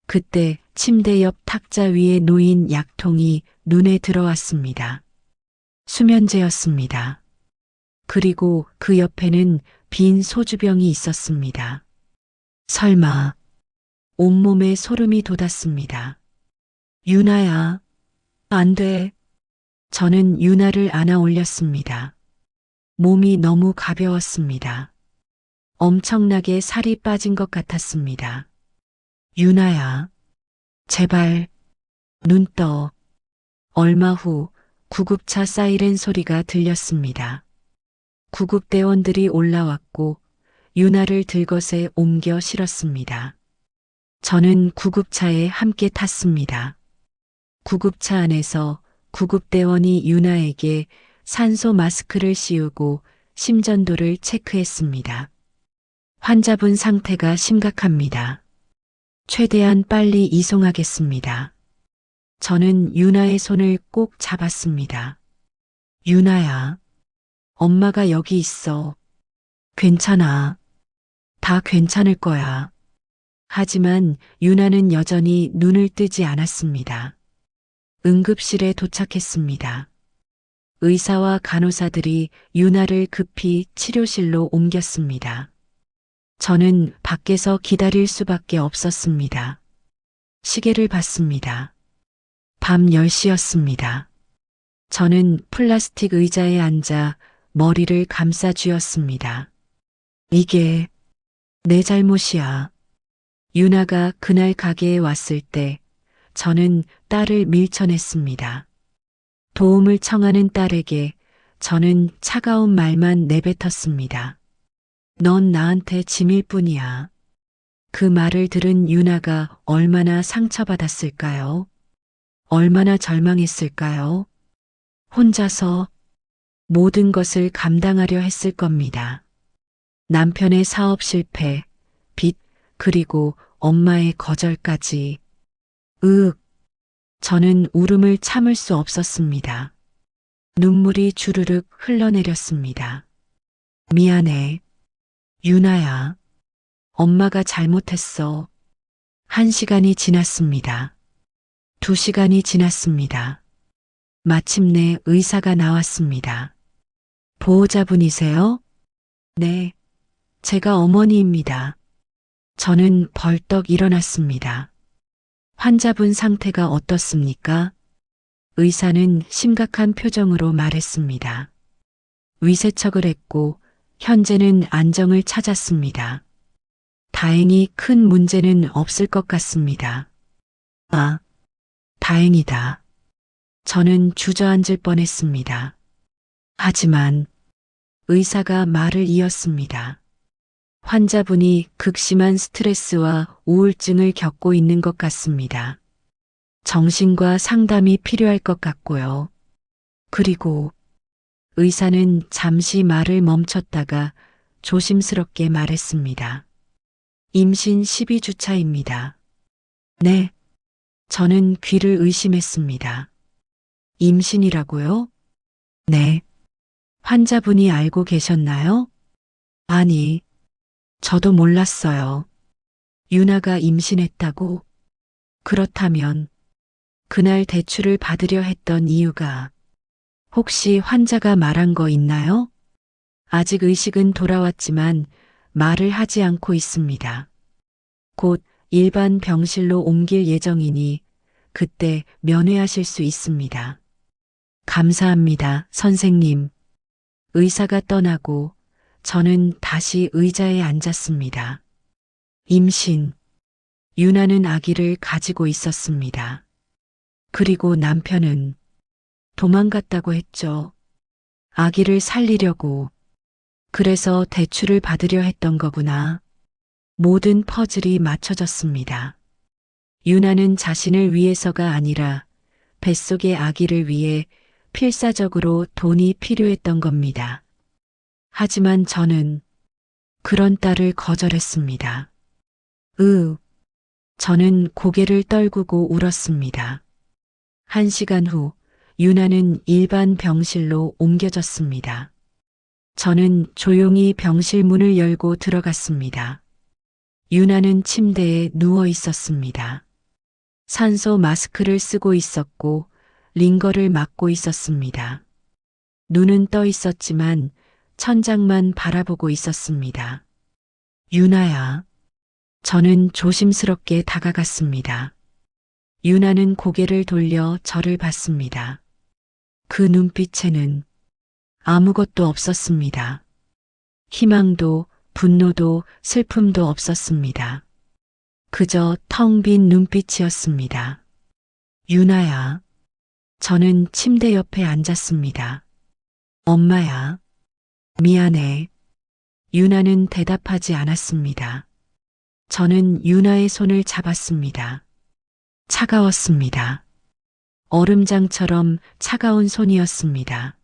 그때 침대 옆 탁자 위에 놓인 약통이 눈에 들어왔습니다. 수면제였습니다. 그리고 그 옆에는 빈 소주병이 있었습니다. 설마. 온몸에 소름이 돋았습니다. 유나야. 안 돼. 저는 유나를 안아 올렸습니다. 몸이 너무 가벼웠습니다. 엄청나게 살이 빠진 것 같았습니다. 유나야. 제발. 눈 떠. 얼마 후 구급차 사이렌 소리가 들렸습니다. 구급대원들이 올라왔고 유나를 들것에 옮겨 실었습니다. 저는 구급차에 함께 탔습니다. 구급차 안에서 구급대원이 유나에게 산소 마스크를 씌우고 심전도를 체크했습니다. 환자분 상태가 심각합니다. 최대한 빨리 이송하겠습니다. 저는 유나의 손을 꼭 잡았습니다. 유나야. 엄마가 여기 있어. 괜찮아. 다 괜찮을 거야. 하지만 유나는 여전히 눈을 뜨지 않았습니다. 응급실에 도착했습니다. 의사와 간호사들이 유나를 급히 치료실로 옮겼습니다. 저는 밖에서 기다릴 수밖에 없었습니다. 시계를 봤습니다. 밤 10시였습니다. 저는 플라스틱 의자에 앉아 머리를 감싸 쥐었습니다. 이게 내 잘못이야. 유나가 그날 가게에 왔을 때 저는 딸을 밀쳐냈습니다. 도움을 청하는 딸에게 저는 차가운 말만 내뱉었습니다. 넌 나한테 짐일 뿐이야. 그 말을 들은 유나가 얼마나 상처받았을까요? 얼마나 절망했을까요? 혼자서 모든 것을 감당하려 했을 겁니다. 남편의 사업 실패, 빚, 그리고 엄마의 거절까지. 저는 울음을 참을 수 없었습니다. 눈물이 주르륵 흘러내렸습니다. 미안해. 유나야. 엄마가 잘못했어. 1시간이 지났습니다. 2시간이 지났습니다. 마침내 의사가 나왔습니다. 보호자분이세요? 네. 제가 어머니입니다. 저는 벌떡 일어났습니다. 환자분 상태가 어떻습니까? 의사는 심각한 표정으로 말했습니다. 위세척을 했고 현재는 안정을 찾았습니다. 다행히 큰 문제는 없을 것 같습니다. 아, 다행이다. 저는 주저앉을 뻔했습니다. 하지만 의사가 말을 이었습니다. 환자분이 극심한 스트레스와 우울증을 겪고 있는 것 같습니다. 정신과 상담이 필요할 것 같고요. 그리고 의사는 잠시 말을 멈췄다가 조심스럽게 말했습니다. 임신 12주 차입니다. 네. 저는 귀를 의심했습니다. 임신이라고요? 네. 환자분이 알고 계셨나요? 아니, 저도 몰랐어요. 유나가 임신했다고? 그렇다면 그날 대출을 받으려 했던 이유가 혹시 환자가 말한 거 있나요? 아직 의식은 돌아왔지만 말을 하지 않고 있습니다. 곧 일반 병실로 옮길 예정이니 그때 면회하실 수 있습니다. 감사합니다, 선생님. 의사가 떠나고 저는 다시 의자에 앉았습니다. 임신. 유나는 아기를 가지고 있었습니다. 그리고 남편은 도망갔다고 했죠. 아기를 살리려고. 그래서 대출을 받으려 했던 거구나. 모든 퍼즐이 맞춰졌습니다. 유나는 자신을 위해서가 아니라 뱃속의 아기를 위해 필사적으로 돈이 필요했던 겁니다. 하지만 저는 그런 딸을 거절했습니다. 저는 고개를 떨구고 울었습니다. 1시간 후 유나는 일반 병실로 옮겨졌습니다. 저는 조용히 병실 문을 열고 들어갔습니다. 유나는 침대에 누워 있었습니다. 산소 마스크를 쓰고 있었고 링거를 맞고 있었습니다. 눈은 떠 있었지만 천장만 바라보고 있었습니다. 유나야. 저는 조심스럽게 다가갔습니다. 유나는 고개를 돌려 저를 봤습니다. 그 눈빛에는 아무것도 없었습니다. 희망도 분노도 슬픔도 없었습니다. 그저 텅 빈 눈빛이었습니다. 유나야. 저는 침대 옆에 앉았습니다. 엄마야. 미안해. 유나는 대답하지 않았습니다. 저는 유나의 손을 잡았습니다. 차가웠습니다. 얼음장처럼 차가운 손이었습니다.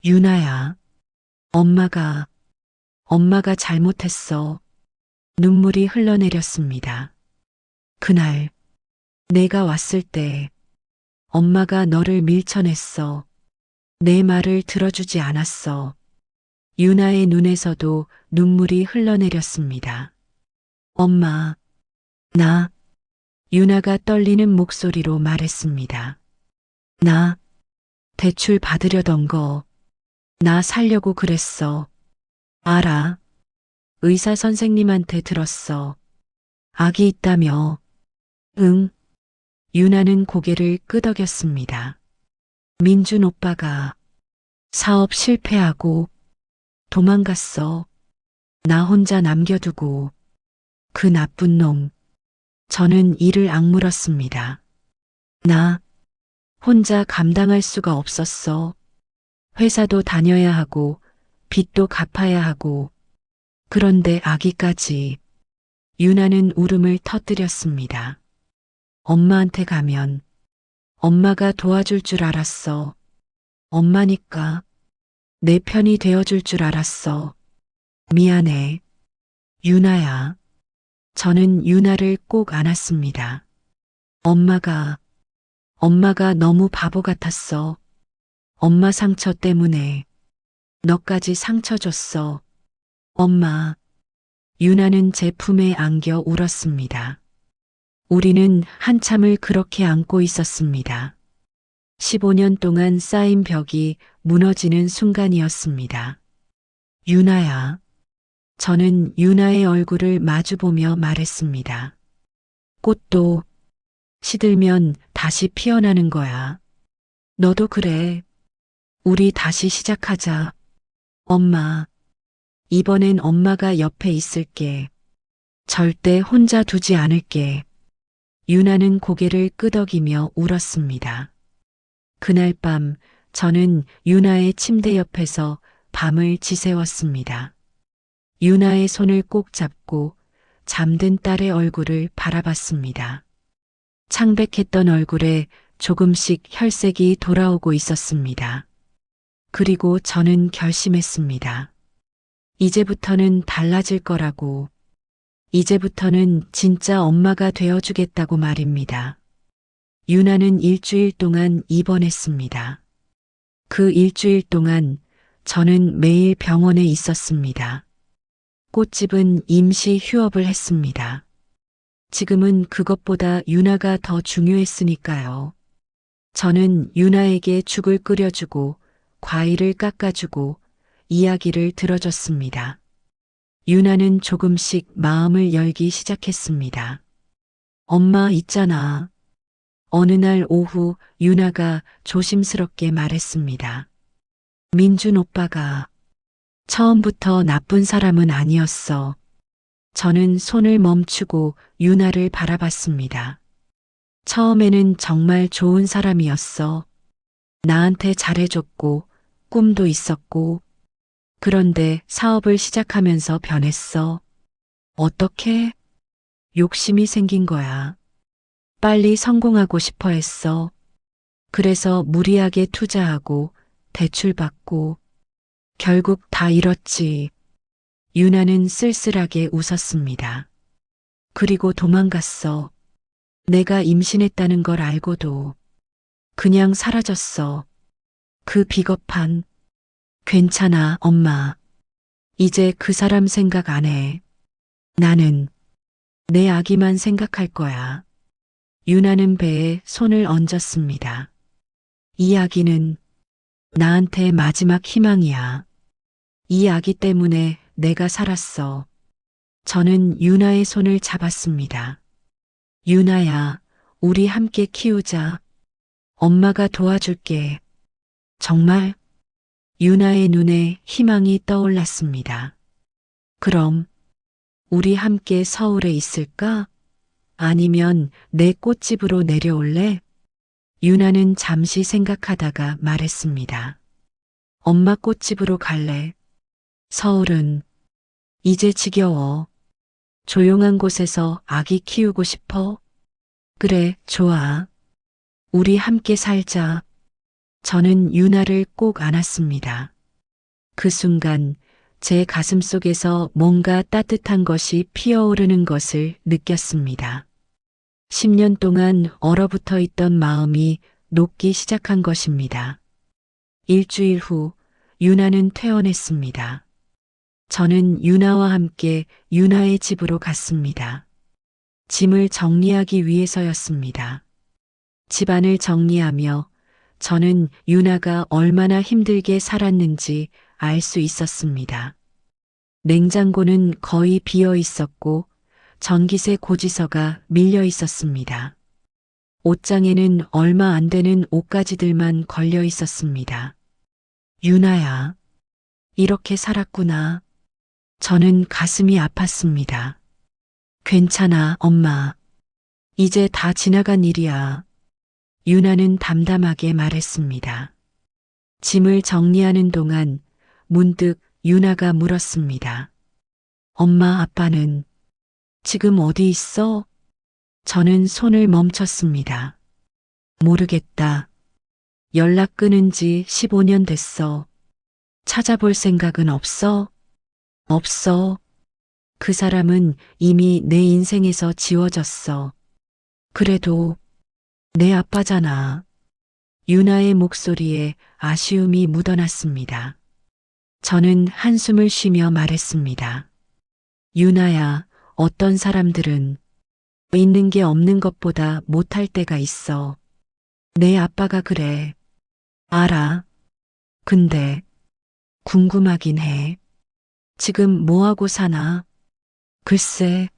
유나야. 엄마가 잘못했어. 눈물이 흘러내렸습니다. 그날 내가 왔을 때 엄마가 너를 밀쳐냈어. 내 말을 들어주지 않았어. 유나의 눈에서도 눈물이 흘러내렸습니다. 엄마, 나, 유나가 떨리는 목소리로 말했습니다. 나, 대출 받으려던 거, 나 살려고 그랬어. 알아. 의사 선생님한테 들었어. 아기 있다며. 응. 유나는 고개를 끄덕였습니다. 민준 오빠가 사업 실패하고 도망갔어. 나 혼자 남겨두고. 그 나쁜 놈. 저는 이를 악물었습니다. 나 혼자 감당할 수가 없었어. 회사도 다녀야 하고 빚도 갚아야 하고 그런데 아기까지. 유나는 울음을 터뜨렸습니다. 엄마한테 가면 엄마가 도와줄 줄 알았어. 엄마니까 내 편이 되어줄 줄 알았어. 미안해. 유나야. 저는 유나를 꼭 안았습니다. 엄마가 너무 바보 같았어. 엄마 상처 때문에 너까지 상처 줬어. 엄마. 유나는 제 품에 안겨 울었습니다. 우리는 한참을 그렇게 안고 있었습니다. 15년 동안 쌓인 벽이 무너지는 순간이었습니다. 유나야. 저는 유나의 얼굴을 마주보며 말했습니다. 꽃도 시들면 다시 피어나는 거야. 너도 그래. 우리 다시 시작하자. 엄마. 이번엔 엄마가 옆에 있을게. 절대 혼자 두지 않을게. 유나는 고개를 끄덕이며 울었습니다. 그날 밤 저는 유나의 침대 옆에서 밤을 지새웠습니다. 유나의 손을 꼭 잡고 잠든 딸의 얼굴을 바라봤습니다. 창백했던 얼굴에 조금씩 혈색이 돌아오고 있었습니다. 그리고 저는 결심했습니다. 이제부터는 달라질 거라고. 이제부터는 진짜 엄마가 되어주겠다고 말입니다. 유나는 일주일 동안 입원했습니다. 그 일주일 동안 저는 매일 병원에 있었습니다. 꽃집은 임시 휴업을 했습니다. 지금은 그것보다 유나가 더 중요했으니까요. 저는 유나에게 죽을 끓여주고 과일을 깎아주고 이야기를 들어줬습니다. 유나는 조금씩 마음을 열기 시작했습니다. 엄마 있잖아. 어느 날 오후 유나가 조심스럽게 말했습니다. 민준 오빠가 처음부터 나쁜 사람은 아니었어. 저는 손을 멈추고 유나를 바라봤습니다. 처음에는 정말 좋은 사람이었어. 나한테 잘해줬고 꿈도 있었고 그런데 사업을 시작하면서 변했어. 어떻게? 욕심이 생긴 거야. 빨리 성공하고 싶어 했어. 그래서 무리하게 투자하고 대출받고 결국 다 잃었지. 유나는 쓸쓸하게 웃었습니다. 그리고 도망갔어. 내가 임신했다는 걸 알고도 그냥 사라졌어. 그 비겁한. 괜찮아, 엄마. 이제 그 사람 생각 안 해. 나는 내 아기만 생각할 거야. 유나는 배에 손을 얹었습니다. 이 아기는 나한테 마지막 희망이야. 이 아기 때문에 내가 살았어. 저는 유나의 손을 잡았습니다. 유나야, 우리 함께 키우자. 엄마가 도와줄게. 정말? 유나의 눈에 희망이 떠올랐습니다. 그럼 우리 함께 서울에 있을까? 아니면 내 꽃집으로 내려올래? 유나는 잠시 생각하다가 말했습니다. 엄마 꽃집으로 갈래. 서울은 이제 지겨워. 조용한 곳에서 아기 키우고 싶어? 그래, 좋아. 우리 함께 살자. 저는 유나를 꼭 안았습니다. 그 순간 제 가슴 속에서 뭔가 따뜻한 것이 피어오르는 것을 느꼈습니다. 10년 동안 얼어붙어 있던 마음이 녹기 시작한 것입니다. 일주일 후 유나는 퇴원했습니다. 저는 유나와 함께 유나의 집으로 갔습니다. 짐을 정리하기 위해서였습니다. 집안을 정리하며 저는 유나가 얼마나 힘들게 살았는지 알 수 있었습니다. 냉장고는 거의 비어 있었고 전기세 고지서가 밀려 있었습니다. 옷장에는 얼마 안 되는 옷가지들만 걸려 있었습니다. 유나야, 이렇게 살았구나. 저는 가슴이 아팠습니다. 괜찮아, 엄마. 이제 다 지나간 일이야. 유나는 담담하게 말했습니다. 짐을 정리하는 동안 문득 유나가 물었습니다. 엄마, 아빠는 지금 어디 있어? 저는 손을 멈췄습니다. 모르겠다. 연락 끊은 지 15년 됐어. 찾아볼 생각은 없어? 없어. 그 사람은 이미 내 인생에서 지워졌어. 그래도 내 아빠잖아. 유나의 목소리에 아쉬움이 묻어났습니다. 저는 한숨을 쉬며 말했습니다. 유나야, 어떤 사람들은 있는 게 없는 것보다 못할 때가 있어. 내 아빠가 그래. 알아. 근데 궁금하긴 해. 지금 뭐하고 사나? 글쎄,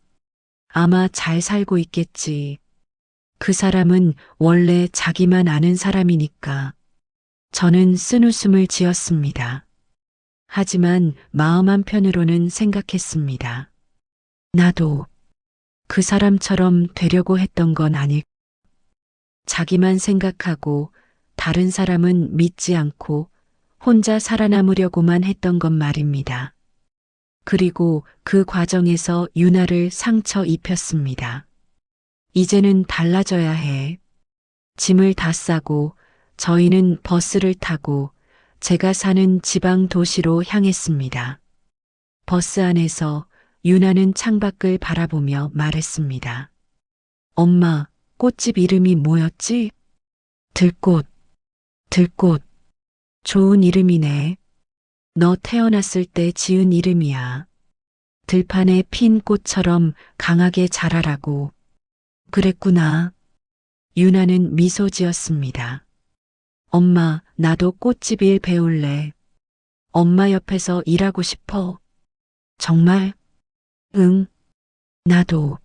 아마 잘 살고 있겠지. 그 사람은 원래 자기만 아는 사람이니까. 저는 쓴웃음을 지었습니다. 하지만 마음 한편으로는 생각했습니다. 나도 그 사람처럼 되려고 했던 건 아닐. 자기만 생각하고 다른 사람은 믿지 않고 혼자 살아남으려고만 했던 것 말입니다. 그리고 그 과정에서 유나를 상처 입혔습니다. 이제는 달라져야 해. 짐을 다 싸고 저희는 버스를 타고 제가 사는 지방 도시로 향했습니다. 버스 안에서 유나는 창밖을 바라보며 말했습니다. 엄마, 꽃집 이름이 뭐였지? 들꽃, 들꽃. 좋은 이름이네. 너 태어났을 때 지은 이름이야. 들판에 핀 꽃처럼 강하게 자라라고. 그랬구나. 유나는 미소 지었습니다. 엄마, 나도 꽃집 일 배울래. 엄마 옆에서 일하고 싶어. 정말? 응, 나도.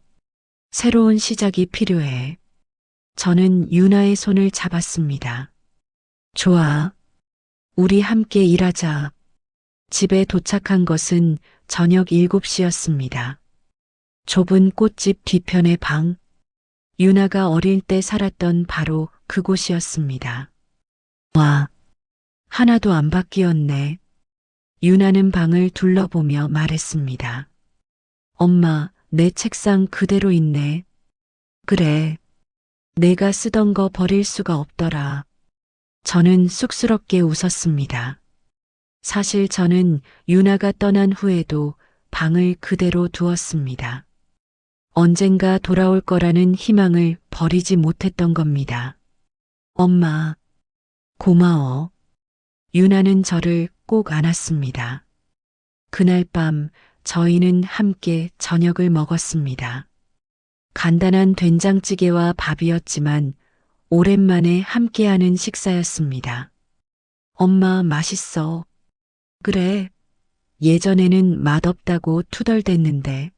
새로운 시작이 필요해. 저는 유나의 손을 잡았습니다. 좋아. 우리 함께 일하자. 집에 도착한 것은 저녁 7시였습니다. 좁은 꽃집 뒤편의 방. 유나가 어릴 때 살았던 바로 그곳이었습니다. 와, 하나도 안 바뀌었네. 유나는 방을 둘러보며 말했습니다. 엄마, 내 책상 그대로 있네. 그래. 내가 쓰던 거 버릴 수가 없더라. 저는 쑥스럽게 웃었습니다. 사실 저는 유나가 떠난 후에도 방을 그대로 두었습니다. 언젠가 돌아올 거라는 희망을 버리지 못했던 겁니다. 엄마, 고마워. 유나는 저를 꼭 안았습니다. 그날 밤 저희는 함께 저녁을 먹었습니다. 간단한 된장찌개와 밥이었지만 오랜만에 함께하는 식사였습니다. 엄마, 맛있어. 그래. 예전에는 맛없다고 투덜댔는데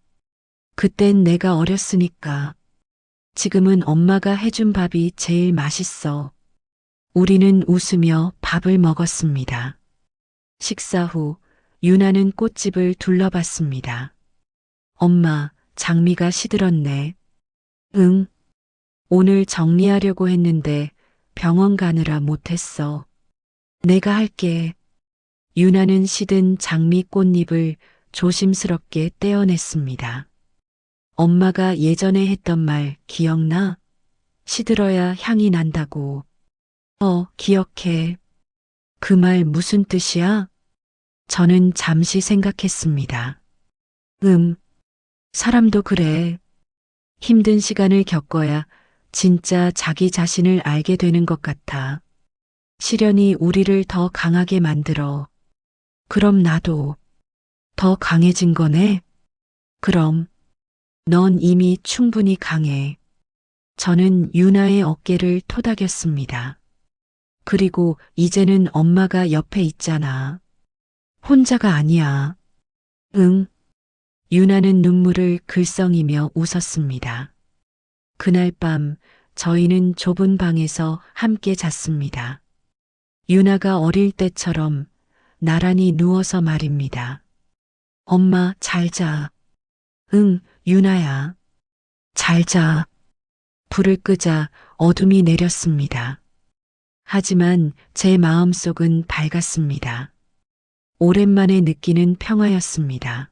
그땐 내가 어렸으니까. 지금은 엄마가 해준 밥이 제일 맛있어. 우리는 웃으며 밥을 먹었습니다. 식사 후 유나는 꽃집을 둘러봤습니다. 엄마, 장미가 시들었네. 응. 오늘 정리하려고 했는데 병원 가느라 못했어. 내가 할게. 유나는 시든 장미 꽃잎을 조심스럽게 떼어냈습니다. 엄마가 예전에 했던 말 기억나? 시들어야 향이 난다고. 기억해. 그 말 무슨 뜻이야? 저는 잠시 생각했습니다. 사람도 그래. 힘든 시간을 겪어야 진짜 자기 자신을 알게 되는 것 같아. 시련이 우리를 더 강하게 만들어. 그럼 나도 더 강해진 거네? 그럼 넌 이미 충분히 강해. 저는 유나의 어깨를 토닥였습니다. 그리고 이제는 엄마가 옆에 있잖아. 혼자가 아니야. 응. 유나는 눈물을 글썽이며 웃었습니다. 그날 밤 저희는 좁은 방에서 함께 잤습니다. 유나가 어릴 때처럼 나란히 누워서 말입니다. 엄마, 잘 자. 응, 유나야. 잘 자. 불을 끄자 어둠이 내렸습니다. 하지만 제 마음속은 밝았습니다. 오랜만에 느끼는 평화였습니다.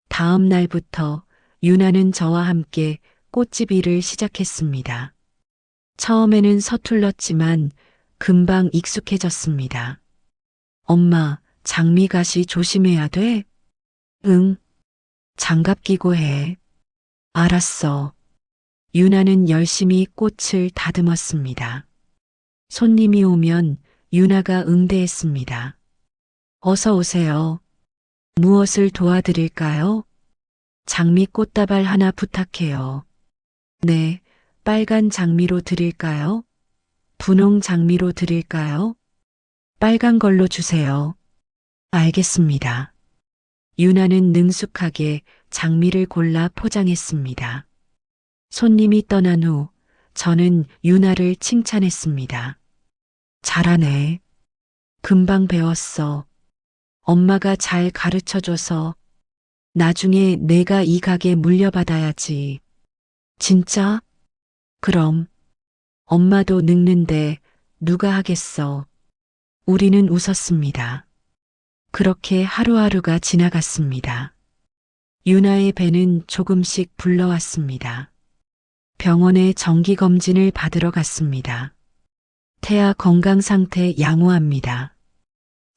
다음 날부터 유나는 저와 함께 꽃집 일을 시작했습니다. 처음에는 서툴렀지만 금방 익숙해졌습니다. 엄마, 장미가시 조심해야 돼? 응. 장갑 끼고 해. 알았어. 유나는 열심히 꽃을 다듬었습니다. 손님이 오면 유나가 응대했습니다. 어서 오세요. 무엇을 도와드릴까요? 장미 꽃다발 하나 부탁해요. 네, 빨간 장미로 드릴까요? 분홍 장미로 드릴까요? 빨간 걸로 주세요. 알겠습니다. 유나는 능숙하게 장미를 골라 포장했습니다. 손님이 떠난 후 저는 유나를 칭찬했습니다. 잘하네. 금방 배웠어. 엄마가 잘 가르쳐줘서 나중에 내가 이 가게 물려받아야지. 진짜? 그럼. 엄마도 늙는데 누가 하겠어. 우리는 웃었습니다. 그렇게 하루하루가 지나갔습니다. 유나의 배는 조금씩 불러왔습니다. 병원에 정기검진을 받으러 갔습니다. 태아 건강 상태 양호합니다.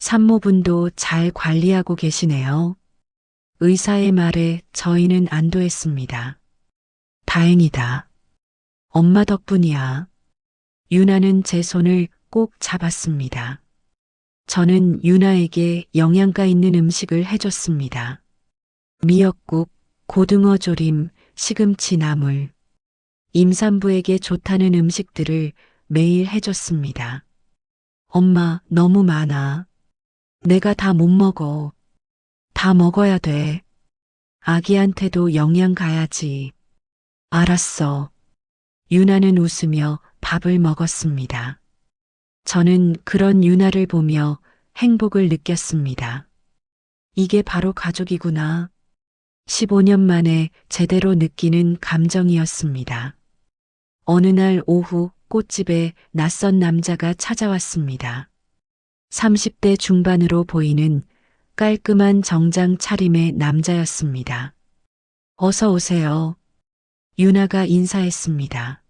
산모분도 잘 관리하고 계시네요. 의사의 말에 저희는 안도했습니다. 다행이다. 엄마 덕분이야. 유나는 제 손을 꼭 잡았습니다. 저는 유나에게 영양가 있는 음식을 해줬습니다. 미역국, 고등어 조림, 시금치 나물. 임산부에게 좋다는 음식들을 매일 해줬습니다. 엄마, 너무 많아. 내가 다 못 먹어. 다 먹어야 돼. 아기한테도 영양 가야지. 알았어. 유나는 웃으며 밥을 먹었습니다. 저는 그런 유나를 보며 행복을 느꼈습니다. 이게 바로 가족이구나. 15년 만에 제대로 느끼는 감정이었습니다. 어느 날 오후 꽃집에 낯선 남자가 찾아왔습니다. 30대 중반으로 보이는 깔끔한 정장 차림의 남자였습니다. 어서 오세요. 유나가 인사했습니다.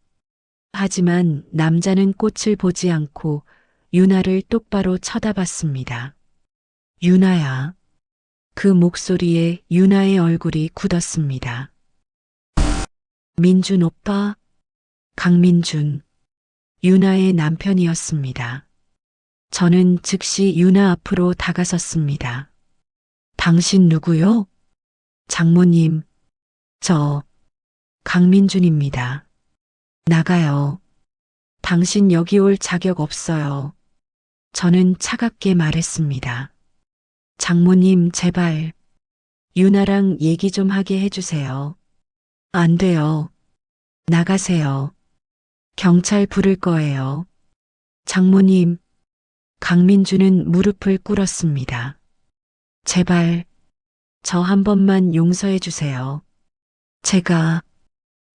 하지만 남자는 꽃을 보지 않고 유나를 똑바로 쳐다봤습니다. 유나야. 그 목소리에 유나의 얼굴이 굳었습니다. 민준 오빠? 강민준. 유나의 남편이었습니다. 저는 즉시 유나 앞으로 다가섰습니다. 당신 누구요? 장모님, 저 강민준입니다. 나가요. 당신 여기 올 자격 없어요. 저는 차갑게 말했습니다. 장모님, 제발 유나랑 얘기 좀 하게 해주세요. 안 돼요. 나가세요. 경찰 부를 거예요. 장모님, 강민주는 무릎을 꿇었습니다. 제발 저 한 번만 용서해 주세요.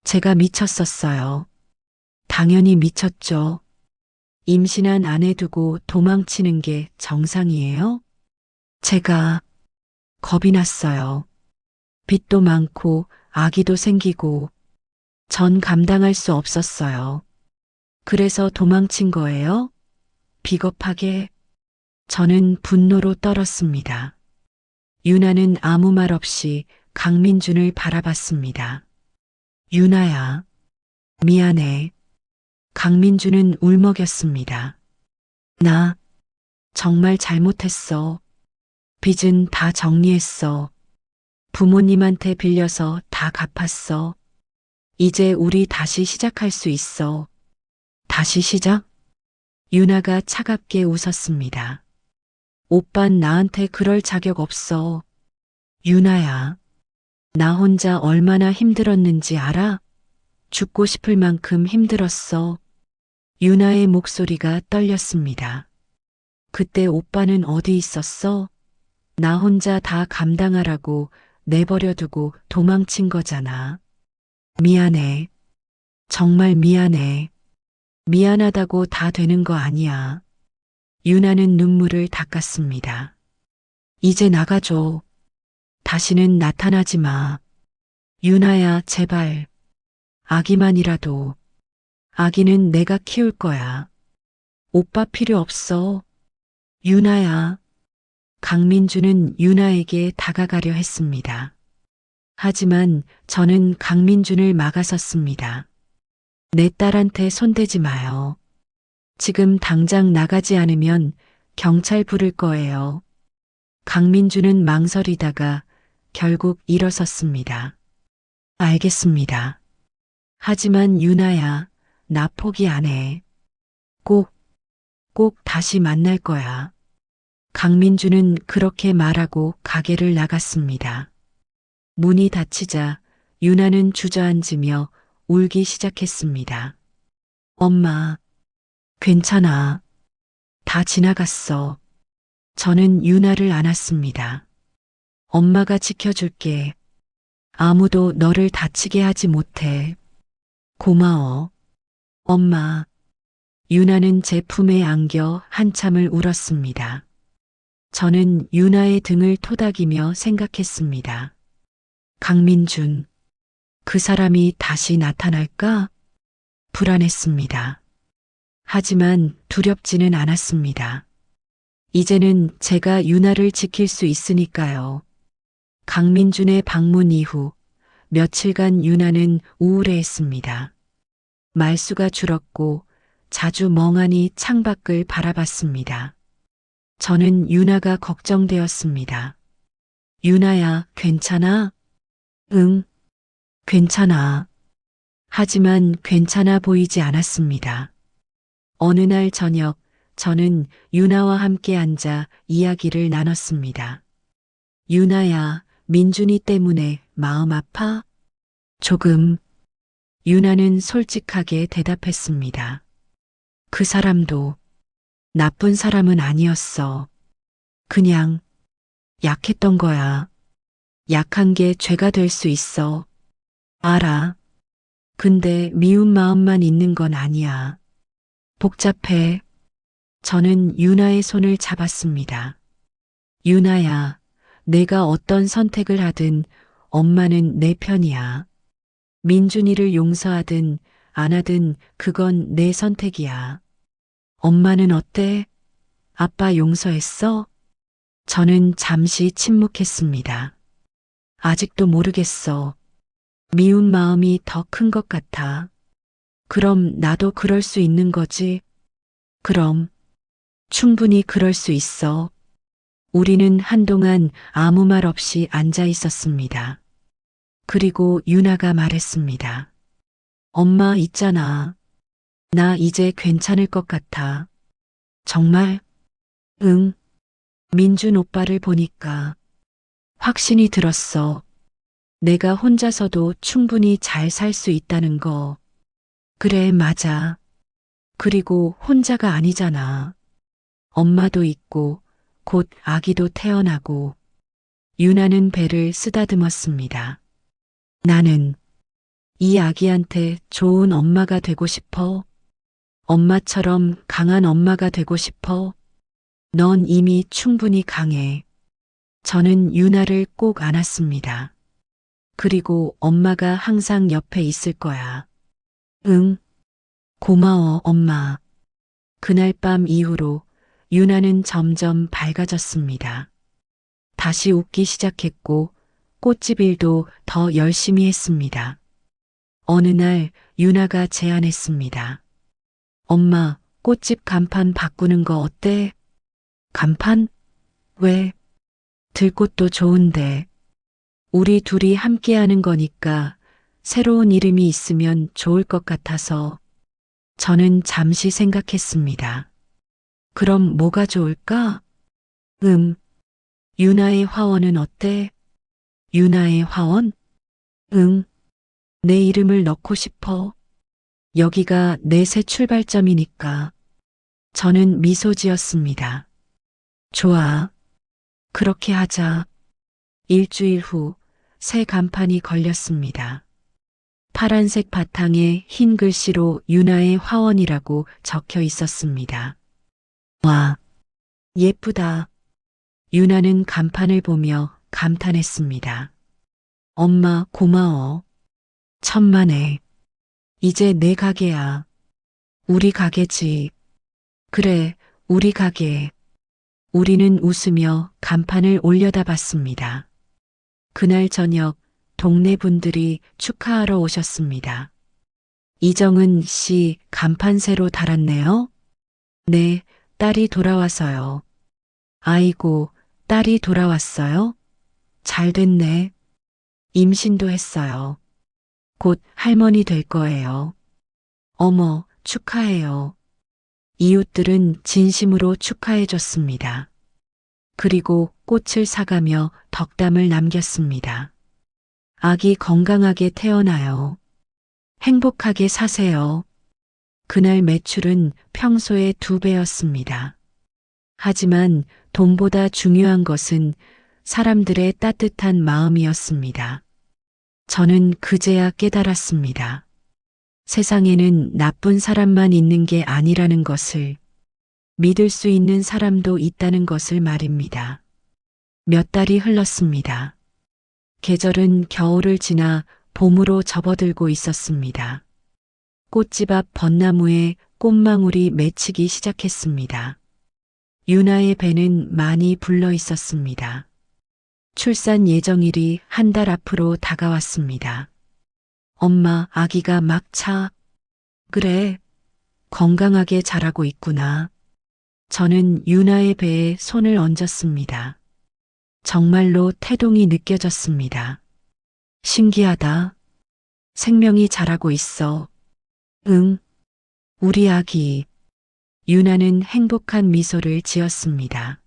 제가 미쳤었어요. 당연히 미쳤죠. 임신한 아내 두고 도망치는 게 정상이에요? 제가 겁이 났어요. 빚도 많고 아기도 생기고 전 감당할 수 없었어요. 그래서 도망친 거예요? 비겁하게. 저는 분노로 떨었습니다. 유나는 아무 말 없이 강민준을 바라봤습니다. 유나야, 미안해. 강민준은 울먹였습니다. 나 정말 잘못했어. 빚은 다 정리했어. 부모님한테 빌려서 다 갚았어. 이제 우리 다시 시작할 수 있어. 다시 시작? 유나가 차갑게 웃었습니다. 오빤 나한테 그럴 자격 없어. 유나야, 나 혼자 얼마나 힘들었는지 알아? 죽고 싶을 만큼 힘들었어. 유나의 목소리가 떨렸습니다. 그때 오빠는 어디 있었어? 나 혼자 다 감당하라고 내버려두고 도망친 거잖아. 미안해. 정말 미안해. 미안하다고 다 되는 거 아니야. 유나는 눈물을 닦았습니다. 이제 나가줘. 다시는 나타나지 마. 유나야, 제발. 아기만이라도. 아기는 내가 키울 거야. 오빠 필요 없어. 유나야. 강민준은 유나에게 다가가려 했습니다. 하지만 저는 강민준을 막아섰습니다. 내 딸한테 손대지 마요. 지금 당장 나가지 않으면 경찰 부를 거예요. 강민준은 망설이다가 결국 일어섰습니다. 알겠습니다. 하지만 유나야, 나 포기 안 해. 꼭 다시 만날 거야. 강민준은 그렇게 말하고 가게를 나갔습니다. 문이 닫히자 유나는 주저앉으며 울기 시작했습니다. 엄마, 괜찮아. 다 지나갔어. 저는 유나를 안았습니다. 엄마가 지켜줄게. 아무도 너를 다치게 하지 못해. 고마워. 엄마. 유나는 제 품에 안겨 한참을 울었습니다. 저는 유나의 등을 토닥이며 생각했습니다. 강민준. 그 사람이 다시 나타날까? 불안했습니다. 하지만 두렵지는 않았습니다. 이제는 제가 유나를 지킬 수 있으니까요. 강민준의 방문 이후 며칠간 유나는 우울해했습니다. 말수가 줄었고 자주 멍하니 창밖을 바라봤습니다. 저는 유나가 걱정되었습니다. 유나야, 괜찮아? 응, 괜찮아. 하지만 괜찮아 보이지 않았습니다. 어느 날 저녁, 저는 유나와 함께 앉아 이야기를 나눴습니다. 유나야, 민준이 때문에 마음 아파? 조금. 유나는 솔직하게 대답했습니다. 그 사람도 나쁜 사람은 아니었어. 그냥 약했던 거야. 약한 게 죄가 될 수 있어. 알아. 근데 미운 마음만 있는 건 아니야. 복잡해. 저는 유나의 손을 잡았습니다. 유나야, 내가 어떤 선택을 하든 엄마는 내 편이야. 민준이를 용서하든 안 하든 그건 내 선택이야. 엄마는 어때? 아빠 용서했어? 저는 잠시 침묵했습니다. 아직도 모르겠어. 미운 마음이 더 큰 것 같아. 그럼 나도 그럴 수 있는 거지? 그럼. 충분히 그럴 수 있어. 우리는 한동안 아무 말 없이 앉아 있었습니다. 그리고 유나가 말했습니다. 엄마 있잖아. 나 이제 괜찮을 것 같아. 정말? 응. 민준 오빠를 보니까 확신이 들었어. 내가 혼자서도 충분히 잘 살 수 있다는 거. 그래, 맞아. 그리고 혼자가 아니잖아. 엄마도 있고, 곧 아기도 태어나고. 유나는 배를 쓰다듬었습니다. 나는 이 아기한테 좋은 엄마가 되고 싶어. 엄마처럼 강한 엄마가 되고 싶어. 넌 이미 충분히 강해. 저는 유나를 꼭 안았습니다. 그리고 엄마가 항상 옆에 있을 거야. 응, 고마워, 엄마. 그날 밤 이후로 유나는 점점 밝아졌습니다. 다시 웃기 시작했고 꽃집 일도 더 열심히 했습니다. 어느 날 유나가 제안했습니다. 엄마, 꽃집 간판 바꾸는 거 어때? 간판? 왜? 들꽃도 좋은데. 우리 둘이 함께 하는 거니까 새로운 이름이 있으면 좋을 것 같아서. 저는 잠시 생각했습니다. 그럼 뭐가 좋을까? 유나의 화원은 어때? 유나의 화원? 응, 내 이름을 넣고 싶어. 여기가 내 새 출발점이니까. 저는 미소 지었습니다. 좋아. 그렇게 하자. 일주일 후 새 간판이 걸렸습니다. 파란색 바탕에 흰 글씨로 유나의 화원이라고 적혀 있었습니다. 와, 예쁘다. 유나는 간판을 보며 감탄했습니다. 엄마 고마워. 천만에. 이제 내 가게야. 우리 가게지. 그래, 우리 가게. 우리는 웃으며 간판을 올려다 봤습니다. 그날 저녁 동네 분들이 축하하러 오셨습니다. 이정은 씨 간판 새로 달았네요? 네, 딸이 돌아와서요. 아이고, 딸이 돌아왔어요? 잘 됐네. 임신도 했어요. 곧 할머니 될 거예요. 어머, 축하해요. 이웃들은 진심으로 축하해 줬습니다. 그리고 꽃을 사가며 덕담을 남겼습니다. 아기 건강하게 태어나요. 행복하게 사세요. 그날 매출은 평소의 2배였습니다. 하지만 돈보다 중요한 것은 사람들의 따뜻한 마음이었습니다. 저는 그제야 깨달았습니다. 세상에는 나쁜 사람만 있는 게 아니라는 것을, 믿을 수 있는 사람도 있다는 것을 말입니다. 몇 달이 흘렀습니다. 계절은 겨울을 지나 봄으로 접어들고 있었습니다. 꽃집 앞 벚나무에 꽃망울이 맺히기 시작했습니다. 유나의 배는 많이 불러 있었습니다. 출산 예정일이 한 달 앞으로 다가왔습니다. 엄마, 아기가 막 차. 그래, 건강하게 자라고 있구나. 저는 유나의 배에 손을 얹었습니다. 정말로 태동이 느껴졌습니다. 신기하다. 생명이 자라고 있어. 응, 우리 아기. 유나는 행복한 미소를 지었습니다.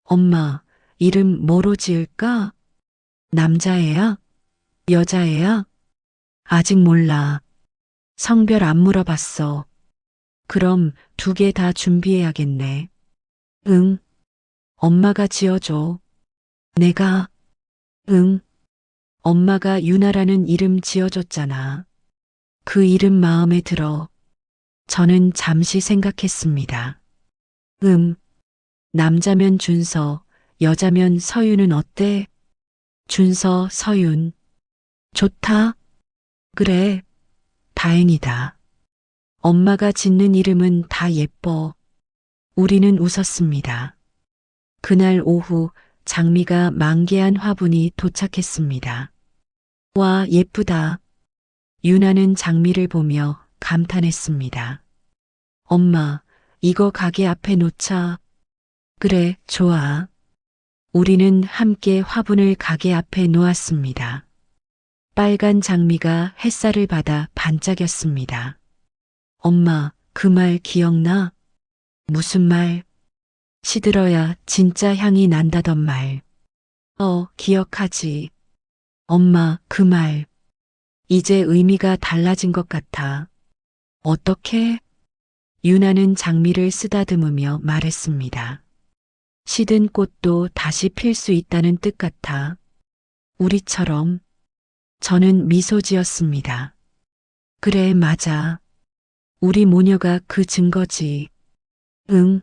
엄마, 이름 뭐로 지을까? 남자애야? 여자애야? 아직 몰라. 성별 안 물어봤어. 그럼 두 개 다 준비해야겠네. 응, 엄마가 지어줘. 내가, 응, 엄마가 유나라는 이름 지어줬잖아. 그 이름 마음에 들어. 저는 잠시 생각했습니다. 남자면 준서, 여자면 서윤은 어때? 준서, 서윤. 좋다. 그래, 다행이다. 엄마가 짓는 이름은 다 예뻐. 우리는 웃었습니다. 그날 오후 장미가 만개한 화분이 도착했습니다. 와, 예쁘다. 유나는 장미를 보며 감탄했습니다. 엄마, 이거 가게 앞에 놓자. 그래, 좋아. 우리는 함께 화분을 가게 앞에 놓았습니다. 빨간 장미가 햇살을 받아 반짝였습니다. 엄마, 그 말 기억나? 무슨 말? 시들어야 진짜 향이 난다던 말. 기억하지. 엄마, 그 말. 이제 의미가 달라진 것 같아. 어떻게? 유나는 장미를 쓰다듬으며 말했습니다. 시든 꽃도 다시 필 수 있다는 뜻 같아. 우리처럼. 저는 미소 지었습니다. 그래, 맞아. 우리 모녀가 그 증거지. 응.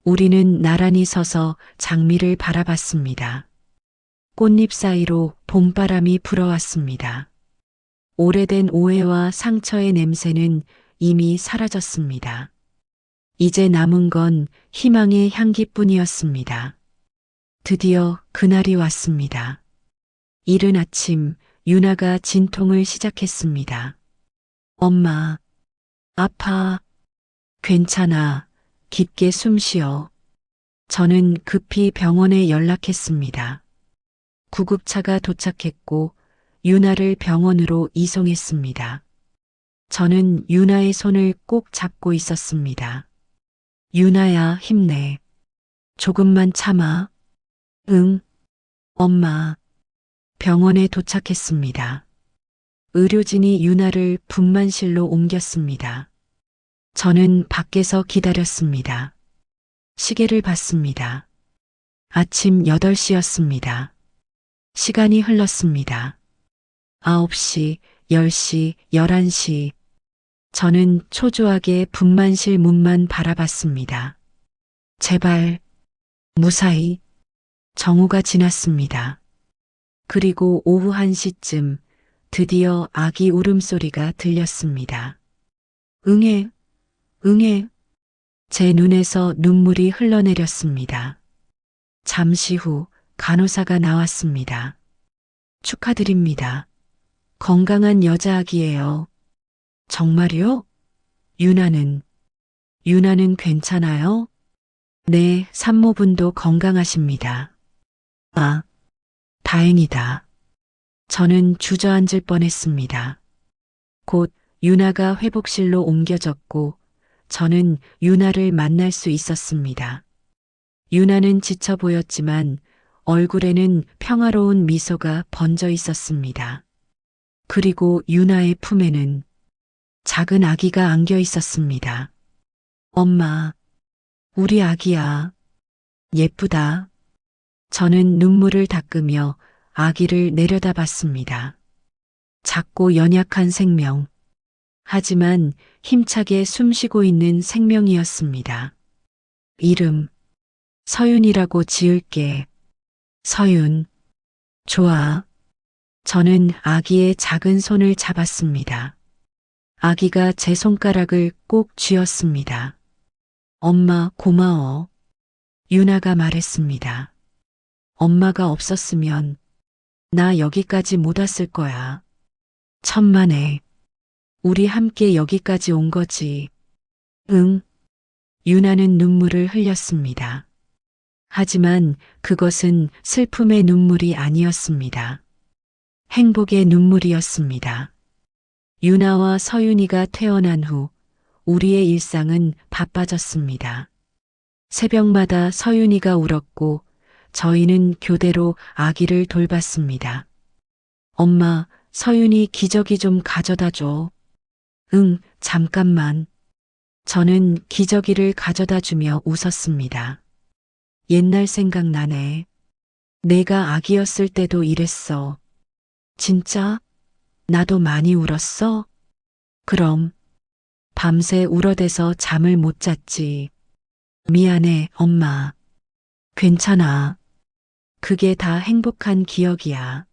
우리는 나란히 서서 장미를 바라봤습니다. 꽃잎 사이로 봄바람이 불어왔습니다. 오래된 오해와 상처의 냄새는 이미 사라졌습니다. 이제 남은 건 희망의 향기뿐이었습니다. 드디어 그날이 왔습니다. 이른 아침 유나가 진통을 시작했습니다. 엄마, 아파. 괜찮아. 깊게 숨 쉬어. 저는 급히 병원에 연락했습니다. 구급차가 도착했고 유나를 병원으로 이송했습니다. 저는 유나의 손을 꼭 잡고 있었습니다. 유나야, 힘내. 조금만 참아. 응, 엄마. 병원에 도착했습니다. 의료진이 유나를 분만실로 옮겼습니다. 저는 밖에서 기다렸습니다. 시계를 봤습니다. 아침 8시였습니다. 시간이 흘렀습니다. 9시, 10시, 11시. 저는 초조하게 분만실 문만 바라봤습니다. 제발, 무사히. 정오가 지났습니다. 그리고 오후 1시쯤 드디어 아기 울음소리가 들렸습니다. 응애, 응애. 제 눈에서 눈물이 흘러내렸습니다. 잠시 후 간호사가 나왔습니다. 축하드립니다. 건강한 여자아기예요. 정말요? 유나는 괜찮아요? 네, 산모분도 건강하십니다. 아, 다행이다. 저는 주저앉을 뻔했습니다. 곧 유나가 회복실로 옮겨졌고 저는 유나를 만날 수 있었습니다. 유나는 지쳐 보였지만 얼굴에는 평화로운 미소가 번져 있었습니다. 그리고 유나의 품에는 작은 아기가 안겨 있었습니다. 엄마, 우리 아기야. 예쁘다. 저는 눈물을 닦으며 아기를 내려다봤습니다. 작고 연약한 생명. 하지만 힘차게 숨쉬고 있는 생명이었습니다. 이름, 서윤이라고 지을게. 서윤. 좋아. 저는 아기의 작은 손을 잡았습니다. 아기가 제 손가락을 꼭 쥐었습니다. 엄마, 고마워. 유나가 말했습니다. 엄마가 없었으면 나 여기까지 못 왔을 거야. 천만에. 우리 함께 여기까지 온 거지. 응. 유나는 눈물을 흘렸습니다. 하지만 그것은 슬픔의 눈물이 아니었습니다. 행복의 눈물이었습니다. 유나와 서윤이가 태어난 후 우리의 일상은 바빠졌습니다. 새벽마다 서윤이가 울었고 저희는 교대로 아기를 돌봤습니다. 엄마, 서윤이 기저귀 좀 가져다 줘. 응, 잠깐만. 저는 기저귀를 가져다 주며 웃었습니다. 옛날 생각나네. 내가 아기였을 때도 이랬어. 진짜? 나도 많이 울었어? 그럼. 밤새 울어대서 잠을 못 잤지. 미안해, 엄마. 괜찮아. 그게 다 행복한 기억이야.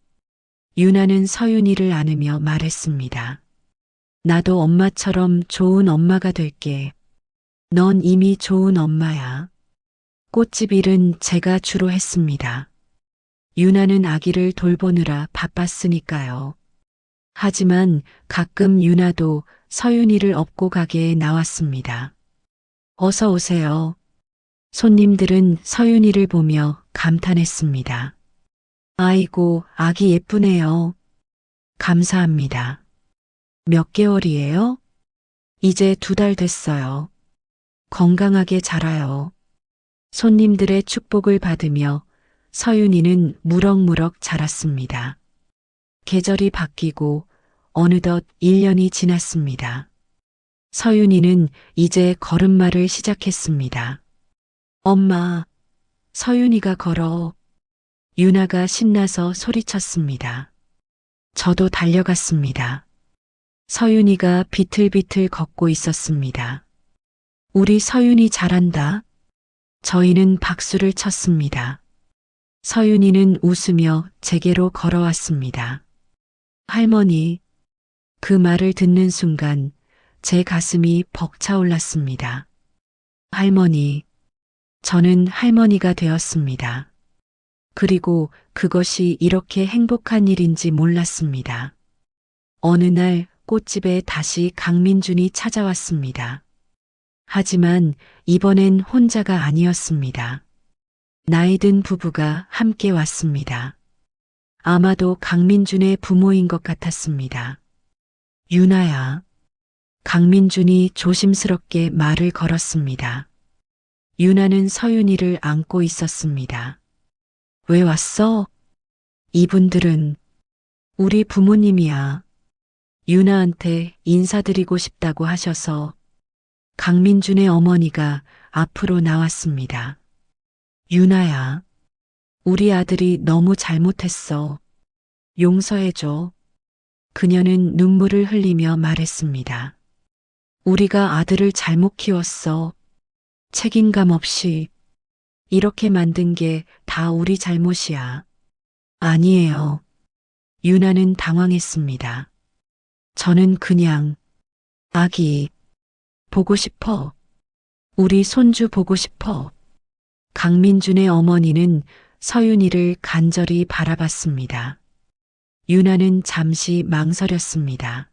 유나는 서윤이를 안으며 말했습니다. 나도 엄마처럼 좋은 엄마가 될게. 넌 이미 좋은 엄마야. 꽃집 일은 제가 주로 했습니다. 유나는 아기를 돌보느라 바빴으니까요. 하지만 가끔 유나도 서윤이를 업고 가게에 나왔습니다. 어서 오세요. 손님들은 서윤이를 보며 감탄했습니다. 아이고, 아기 예쁘네요. 감사합니다. 몇 개월이에요? 이제 2달 됐어요. 건강하게 자라요. 손님들의 축복을 받으며 서윤이는 무럭무럭 자랐습니다. 계절이 바뀌고 어느덧 1년이 지났습니다. 서윤이는 이제 걸음마를 시작했습니다. 엄마, 서윤이가 걸어. 유나가 신나서 소리쳤습니다. 저도 달려갔습니다. 서윤이가 비틀비틀 걷고 있었습니다. 우리 서윤이 잘한다. 저희는 박수를 쳤습니다. 서윤이는 웃으며 제게로 걸어왔습니다. 할머니, 그 말을 듣는 순간 제 가슴이 벅차올랐습니다. 할머니, 저는 할머니가 되었습니다. 그리고 그것이 이렇게 행복한 일인지 몰랐습니다. 어느 날 꽃집에 다시 강민준이 찾아왔습니다. 하지만 이번엔 혼자가 아니었습니다. 나이든 부부가 함께 왔습니다. 아마도 강민준의 부모인 것 같았습니다. 유나야. 강민준이 조심스럽게 말을 걸었습니다. 유나는 서윤이를 안고 있었습니다. 왜 왔어? 이분들은 우리 부모님이야. 유나한테 인사드리고 싶다고 하셔서. 강민준의 어머니가 앞으로 나왔습니다. 유나야, 우리 아들이 너무 잘못했어. 용서해줘. 그녀는 눈물을 흘리며 말했습니다. 우리가 아들을 잘못 키웠어. 책임감 없이. 이렇게 만든 게 다 우리 잘못이야. 아니에요. 유나는 당황했습니다. 저는 그냥 아기 보고 싶어. 우리 손주 보고 싶어. 강민준의 어머니는 서윤이를 간절히 바라봤습니다. 유나는 잠시 망설였습니다.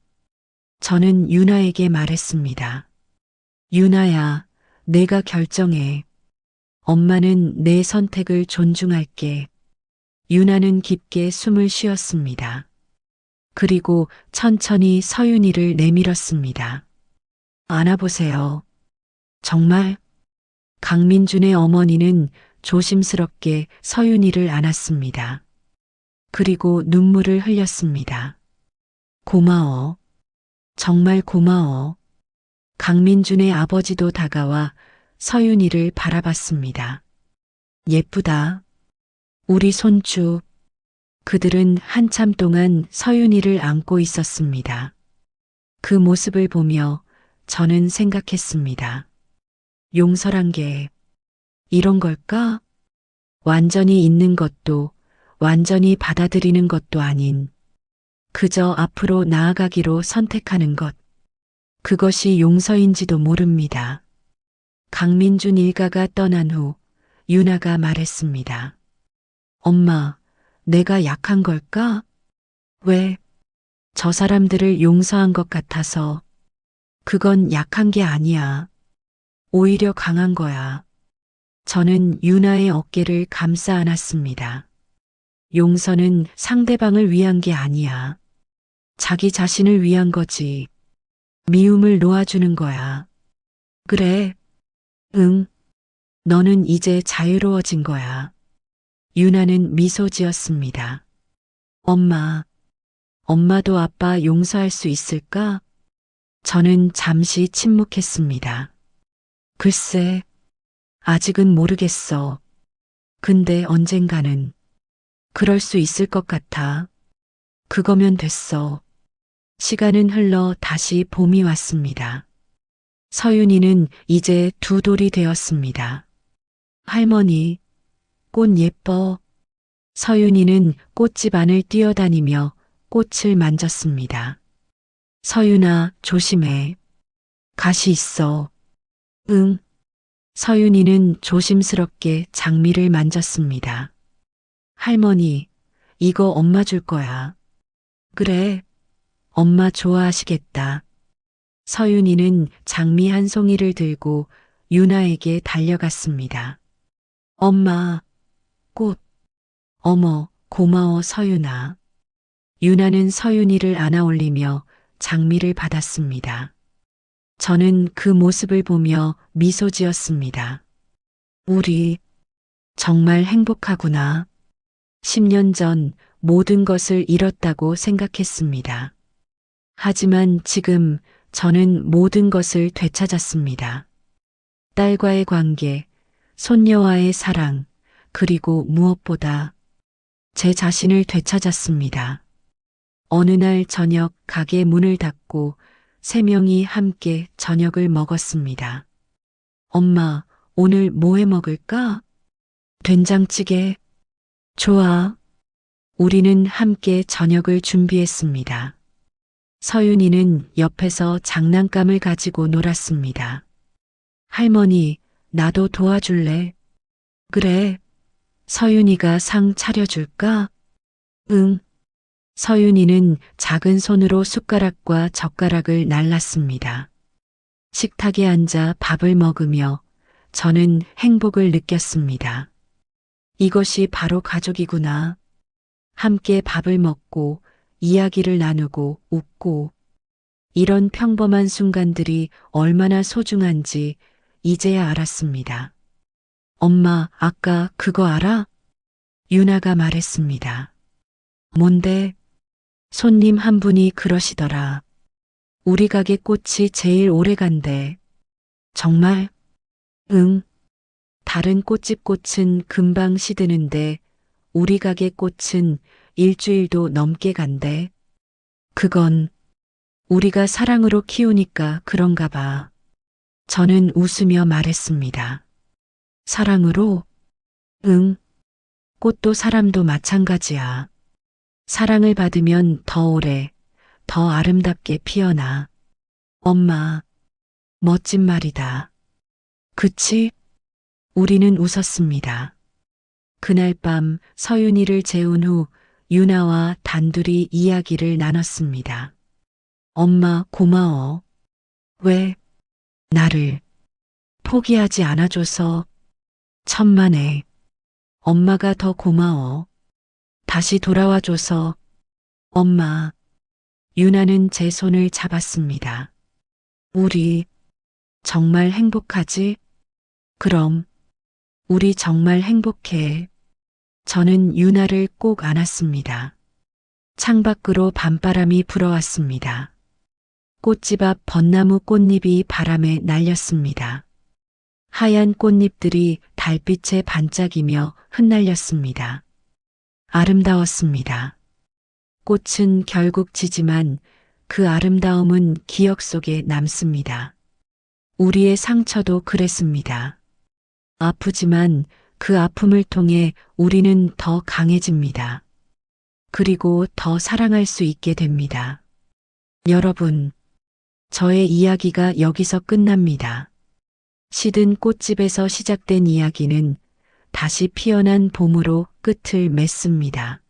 저는 유나에게 말했습니다. 유나야, 내가 결정해. 엄마는 내 선택을 존중할게. 유나는 깊게 숨을 쉬었습니다. 그리고 천천히 서윤이를 내밀었습니다. 안아보세요. 정말? 강민준의 어머니는 조심스럽게 서윤이를 안았습니다. 그리고 눈물을 흘렸습니다. 고마워. 정말 고마워. 강민준의 아버지도 다가와 서윤이를 바라봤습니다. 예쁘다. 우리 손주. 그들은 한참 동안 서윤이를 안고 있었습니다. 그 모습을 보며 저는 생각했습니다. 용서란 게 이런 걸까? 완전히 잊는 것도 완전히 받아들이는 것도 아닌 그저 앞으로 나아가기로 선택하는 것. 그것이 용서인지도 모릅니다. 강민준 일가가 떠난 후 유나가 말했습니다. 엄마, 내가 약한 걸까? 왜? 저 사람들을 용서한 것 같아서 그건 약한 게 아니야. 오히려 강한 거야. 저는 유나의 어깨를 감싸 안았습니다. 용서는 상대방을 위한 게 아니야. 자기 자신을 위한 거지. 미움을 놓아주는 거야. 그래, 응, 너는 이제 자유로워진 거야. 유나는 미소 지었습니다. 엄마, 엄마도 아빠 용서할 수 있을까? 저는 잠시 침묵했습니다. 글쎄, 아직은 모르겠어. 근데 언젠가는 그럴 수 있을 것 같아. 그거면 됐어. 시간은 흘러 다시 봄이 왔습니다. 서윤이는 이제 두 돌이 되었습니다. 할머니, 꽃 예뻐. 서윤이는 꽃집 안을 뛰어다니며 꽃을 만졌습니다. 서윤아, 조심해. 가시 있어. 응. 서윤이는 조심스럽게 장미를 만졌습니다. 할머니, 이거 엄마 줄 거야. 그래, 엄마 좋아하시겠다. 서윤이는 장미 한 송이를 들고 유나에게 달려갔습니다. 엄마, 꽃. 어머, 고마워 서윤아. 유나는 서윤이를 안아 올리며 장미를 받았습니다. 저는 그 모습을 보며 미소 지었습니다. 우리 정말 행복하구나. 10년 전 모든 것을 잃었다고 생각했습니다. 하지만 지금 저는 모든 것을 되찾았습니다. 딸과의 관계, 손녀와의 사랑, 그리고 무엇보다 제 자신을 되찾았습니다. 어느 날 저녁 가게 문을 닫고 세 명이 함께 저녁을 먹었습니다. 엄마, 오늘 뭐 해 먹을까? 된장찌개. 좋아. 우리는 함께 저녁을 준비했습니다. 서윤이는 옆에서 장난감을 가지고 놀았습니다. 할머니, 나도 도와줄래? 그래. 서윤이가 상 차려줄까? 응. 서윤이는 작은 손으로 숟가락과 젓가락을 날랐습니다. 식탁에 앉아 밥을 먹으며 저는 행복을 느꼈습니다. 이것이 바로 가족이구나. 함께 밥을 먹고 이야기를 나누고 웃고 이런 평범한 순간들이 얼마나 소중한지 이제야 알았습니다. 엄마, 아까 그거 알아? 유나가 말했습니다. 뭔데? 손님 한 분이 그러시더라. 우리 가게 꽃이 제일 오래 간대. 정말? 응. 다른 꽃집 꽃은 금방 시드는데 우리 가게 꽃은 일주일도 넘게 간대. 그건 우리가 사랑으로 키우니까 그런가 봐. 저는 웃으며 말했습니다. 사랑으로? 응. 꽃도 사람도 마찬가지야. 사랑을 받으면 더 오래, 더 아름답게 피어나. 엄마, 멋진 말이다. 그치? 우리는 웃었습니다. 그날 밤 서윤이를 재운 후 유나와 단둘이 이야기를 나눴습니다. 엄마 고마워. 왜? 나를 포기하지 않아줘서. 천만에. 엄마가 더 고마워. 다시 돌아와줘서. 엄마. 유나는 제 손을 잡았습니다. 우리 정말 행복하지? 그럼 우리 정말 행복해. 저는 유나를 꼭 안았습니다. 창밖으로 밤바람이 불어왔습니다. 꽃집 앞 벚나무 꽃잎이 바람에 날렸습니다. 하얀 꽃잎들이 달빛에 반짝이며 흩날렸습니다. 아름다웠습니다. 꽃은 결국 지지만 그 아름다움은 기억 속에 남습니다. 우리의 상처도 그랬습니다. 아프지만 그 아픔을 통해 우리는 더 강해집니다. 그리고 더 사랑할 수 있게 됩니다. 여러분, 저의 이야기가 여기서 끝납니다. 시든 꽃집에서 시작된 이야기는 다시 피어난 봄으로 끝을 맺습니다.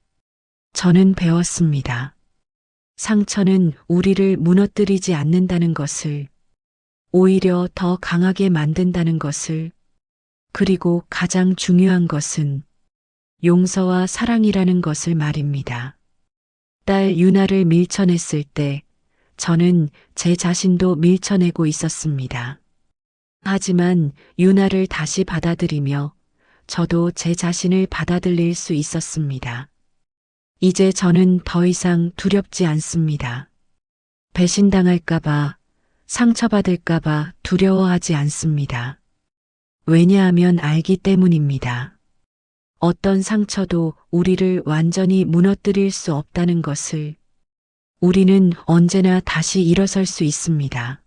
저는 배웠습니다. 상처는 우리를 무너뜨리지 않는다는 것을, 오히려 더 강하게 만든다는 것을, 그리고 가장 중요한 것은 용서와 사랑이라는 것을 말입니다. 딸 유나를 밀쳐냈을 때 저는 제 자신도 밀쳐내고 있었습니다. 하지만 유나를 다시 받아들이며 저도 제 자신을 받아들일 수 있었습니다. 이제 저는 더 이상 두렵지 않습니다. 배신당할까봐, 상처받을까봐 두려워하지 않습니다. 왜냐하면 알기 때문입니다. 어떤 상처도 우리를 완전히 무너뜨릴 수 없다는 것을, 우리는 언제나 다시 일어설 수 있습니다.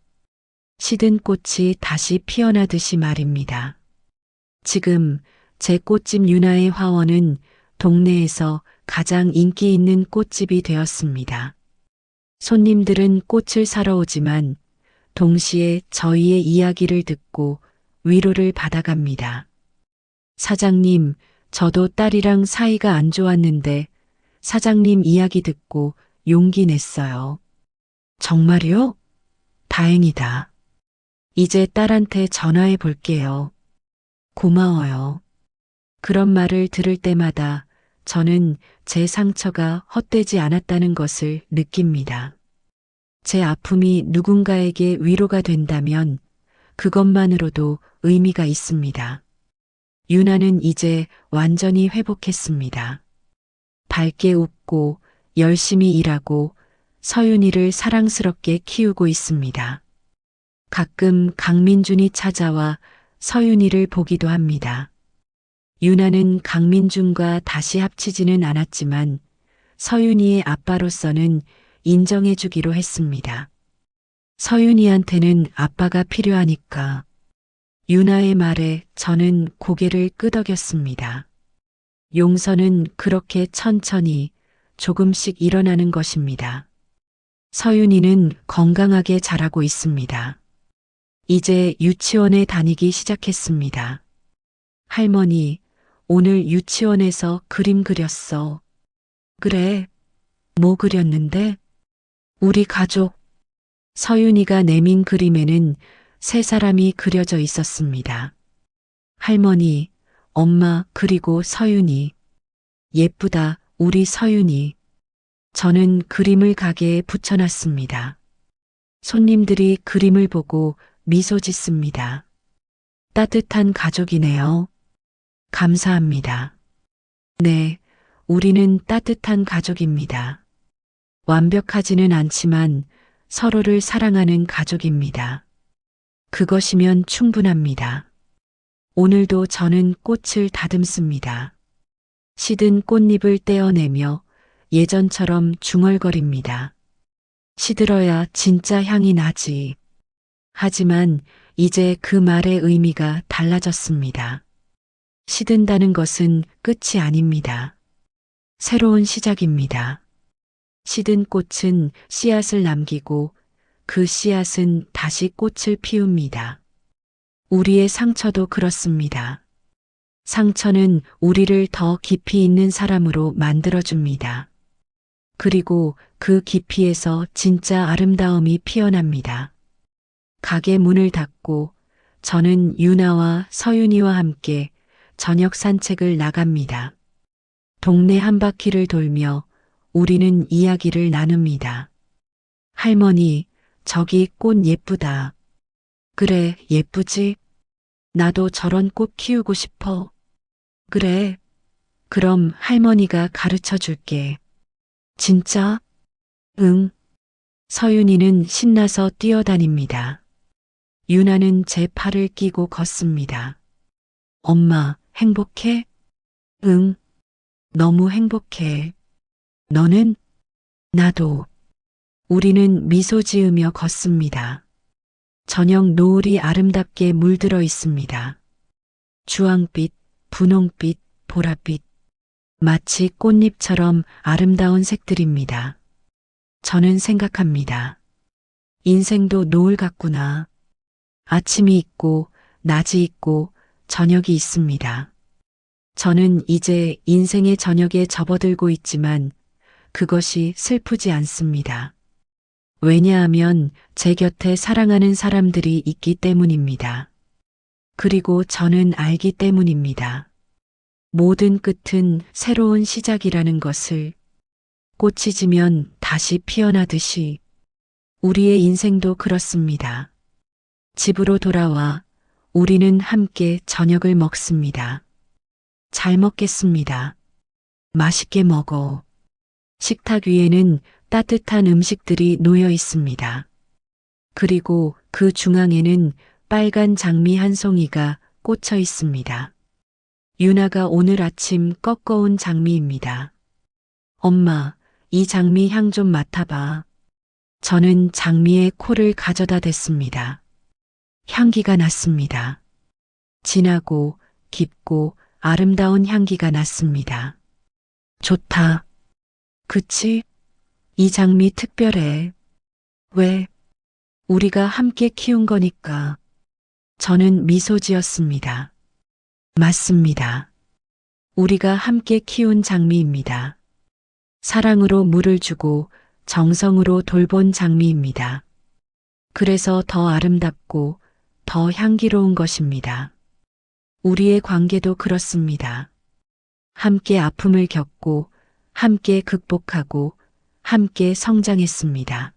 시든 꽃이 다시 피어나듯이 말입니다. 지금 제 꽃집 유나의 화원은 동네에서 가장 인기 있는 꽃집이 되었습니다. 손님들은 꽃을 사러 오지만 동시에 저희의 이야기를 듣고 위로를 받아갑니다. 사장님, 저도 딸이랑 사이가 안 좋았는데 사장님 이야기 듣고 용기 냈어요. 정말요? 다행이다. 이제 딸한테 전화해 볼게요. 고마워요. 그런 말을 들을 때마다 저는 제 상처가 헛되지 않았다는 것을 느낍니다. 제 아픔이 누군가에게 위로가 된다면 그것만으로도 의미가 있습니다. 유나는 이제 완전히 회복했습니다. 밝게 웃고 열심히 일하고 서윤이를 사랑스럽게 키우고 있습니다. 가끔 강민준이 찾아와 서윤이를 보기도 합니다. 유나는 강민준과 다시 합치지는 않았지만 서윤이의 아빠로서는 인정해 주기로 했습니다. 서윤이한테는 아빠가 필요하니까. 유나의 말에 저는 고개를 끄덕였습니다. 용서는 그렇게 천천히 조금씩 일어나는 것입니다. 서윤이는 건강하게 자라고 있습니다. 이제 유치원에 다니기 시작했습니다. 할머니, 오늘 유치원에서 그림 그렸어. 그래, 뭐 그렸는데? 우리 가족. 서윤이가 내민 그림에는 세 사람이 그려져 있었습니다. 할머니, 엄마, 그리고 서윤이. 예쁘다, 우리 서윤이. 저는 그림을 가게에 붙여놨습니다. 손님들이 그림을 보고 미소 짓습니다. 따뜻한 가족이네요. 감사합니다. 네, 우리는 따뜻한 가족입니다. 완벽하지는 않지만 서로를 사랑하는 가족입니다. 그것이면 충분합니다. 오늘도 저는 꽃을 다듬습니다. 시든 꽃잎을 떼어내며 예전처럼 중얼거립니다. 시들어야 진짜 향이 나지. 하지만 이제 그 말의 의미가 달라졌습니다. 시든다는 것은 끝이 아닙니다. 새로운 시작입니다. 시든 꽃은 씨앗을 남기고 그 씨앗은 다시 꽃을 피웁니다. 우리의 상처도 그렇습니다. 상처는 우리를 더 깊이 있는 사람으로 만들어줍니다. 그리고 그 깊이에서 진짜 아름다움이 피어납니다. 가게 문을 닫고 저는 유나와 서윤이와 함께 저녁 산책을 나갑니다. 동네 한 바퀴를 돌며 우리는 이야기를 나눕니다. 할머니, 저기 꽃 예쁘다. 그래, 예쁘지? 나도 저런 꽃 키우고 싶어. 그래. 그럼 할머니가 가르쳐 줄게. 진짜? 응. 서윤이는 신나서 뛰어다닙니다. 유나는 제 팔을 끼고 걷습니다. 엄마, 행복해? 응. 너무 행복해. 너는? 나도. 우리는 미소 지으며 걷습니다. 저녁 노을이 아름답게 물들어 있습니다. 주황빛, 분홍빛, 보랏빛. 마치 꽃잎처럼 아름다운 색들입니다. 저는 생각합니다. 인생도 노을 같구나. 아침이 있고, 낮이 있고, 저녁이 있습니다. 저는 이제 인생의 저녁에 접어들고 있지만 그것이 슬프지 않습니다. 왜냐하면 제 곁에 사랑하는 사람들이 있기 때문입니다. 그리고 저는 알기 때문입니다. 모든 끝은 새로운 시작이라는 것을, 꽃이 지면 다시 피어나듯이 우리의 인생도 그렇습니다. 집으로 돌아와 우리는 함께 저녁을 먹습니다. 잘 먹겠습니다. 맛있게 먹어. 식탁 위에는 따뜻한 음식들이 놓여 있습니다. 그리고 그 중앙에는 빨간 장미 한 송이가 꽂혀 있습니다. 유나가 오늘 아침 꺾어온 장미입니다. 엄마, 이 장미 향 좀 맡아봐. 저는 장미의 코를 가져다 댔습니다. 향기가 났습니다. 진하고 깊고 아름다운 향기가 났습니다. 좋다. 그치? 이 장미 특별해. 왜? 우리가 함께 키운 거니까. 저는 미소 지었습니다. 맞습니다. 우리가 함께 키운 장미입니다. 사랑으로 물을 주고 정성으로 돌본 장미입니다. 그래서 더 아름답고 더 향기로운 것입니다. 우리의 관계도 그렇습니다. 함께 아픔을 겪고 함께 극복하고 함께 성장했습니다.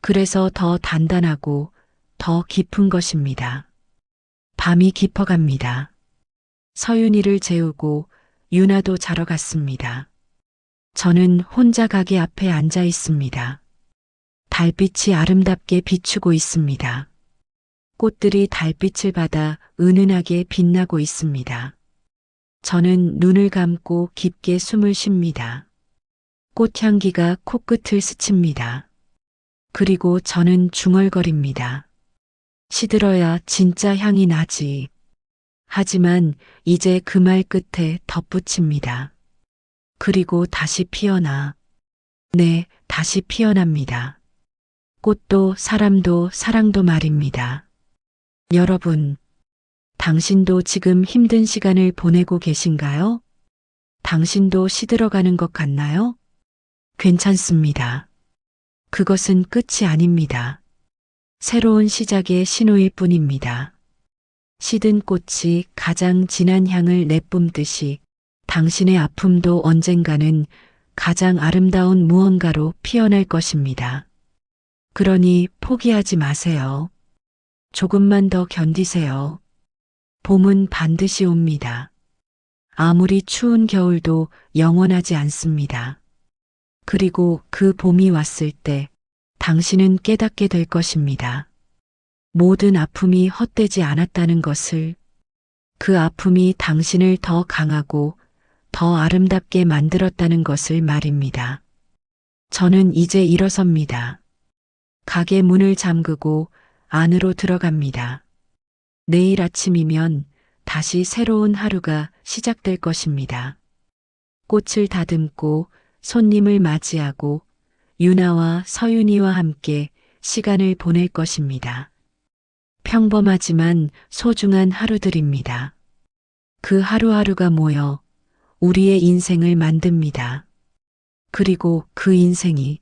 그래서 더 단단하고 더 깊은 것입니다. 밤이 깊어갑니다. 서윤이를 재우고 유나도 자러 갔습니다. 저는 혼자 가게 앞에 앉아 있습니다. 달빛이 아름답게 비추고 있습니다. 꽃들이 달빛을 받아 은은하게 빛나고 있습니다. 저는 눈을 감고 깊게 숨을 쉽니다. 꽃향기가 코끝을 스칩니다. 그리고 저는 중얼거립니다. 시들어야 진짜 향이 나지. 하지만 이제 그 말 끝에 덧붙입니다. 그리고 다시 피어나. 네, 다시 피어납니다. 꽃도 사람도 사랑도 말입니다. 여러분, 당신도 지금 힘든 시간을 보내고 계신가요? 당신도 시들어가는 것 같나요? 괜찮습니다. 그것은 끝이 아닙니다. 새로운 시작의 신호일 뿐입니다. 시든 꽃이 가장 진한 향을 내뿜듯이 당신의 아픔도 언젠가는 가장 아름다운 무언가로 피어날 것입니다. 그러니 포기하지 마세요. 조금만 더 견디세요. 봄은 반드시 옵니다. 아무리 추운 겨울도 영원하지 않습니다. 그리고 그 봄이 왔을 때 당신은 깨닫게 될 것입니다. 모든 아픔이 헛되지 않았다는 것을, 그 아픔이 당신을 더 강하고 더 아름답게 만들었다는 것을 말입니다. 저는 이제 일어섭니다. 가게 문을 잠그고 안으로 들어갑니다. 내일 아침이면 다시 새로운 하루가 시작될 것입니다. 꽃을 다듬고 손님을 맞이하고 유나와 서윤이와 함께 시간을 보낼 것입니다. 평범하지만 소중한 하루들입니다. 그 하루하루가 모여 우리의 인생을 만듭니다. 그리고 그 인생이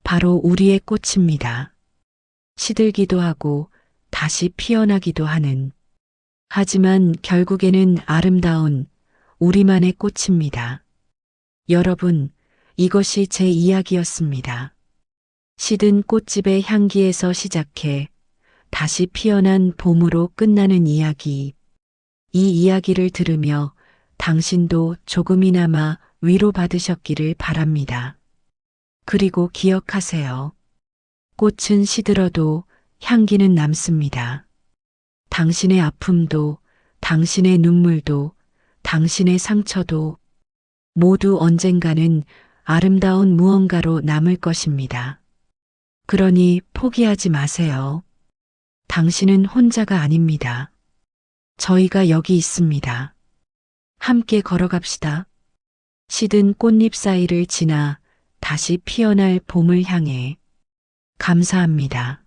바로 우리의 꽃입니다. 시들기도 하고 다시 피어나기도 하는, 하지만 결국에는 아름다운 우리만의 꽃입니다. 여러분, 이것이 제 이야기였습니다. 시든 꽃집의 향기에서 시작해 다시 피어난 봄으로 끝나는 이야기. 이 이야기를 들으며 당신도 조금이나마 위로받으셨기를 바랍니다. 그리고 기억하세요. 꽃은 시들어도 향기는 남습니다. 당신의 아픔도, 당신의 눈물도, 당신의 상처도 모두 언젠가는 아름다운 무언가로 남을 것입니다. 그러니 포기하지 마세요. 당신은 혼자가 아닙니다. 저희가 여기 있습니다. 함께 걸어갑시다. 시든 꽃잎 사이를 지나 다시 피어날 봄을 향해. 감사합니다.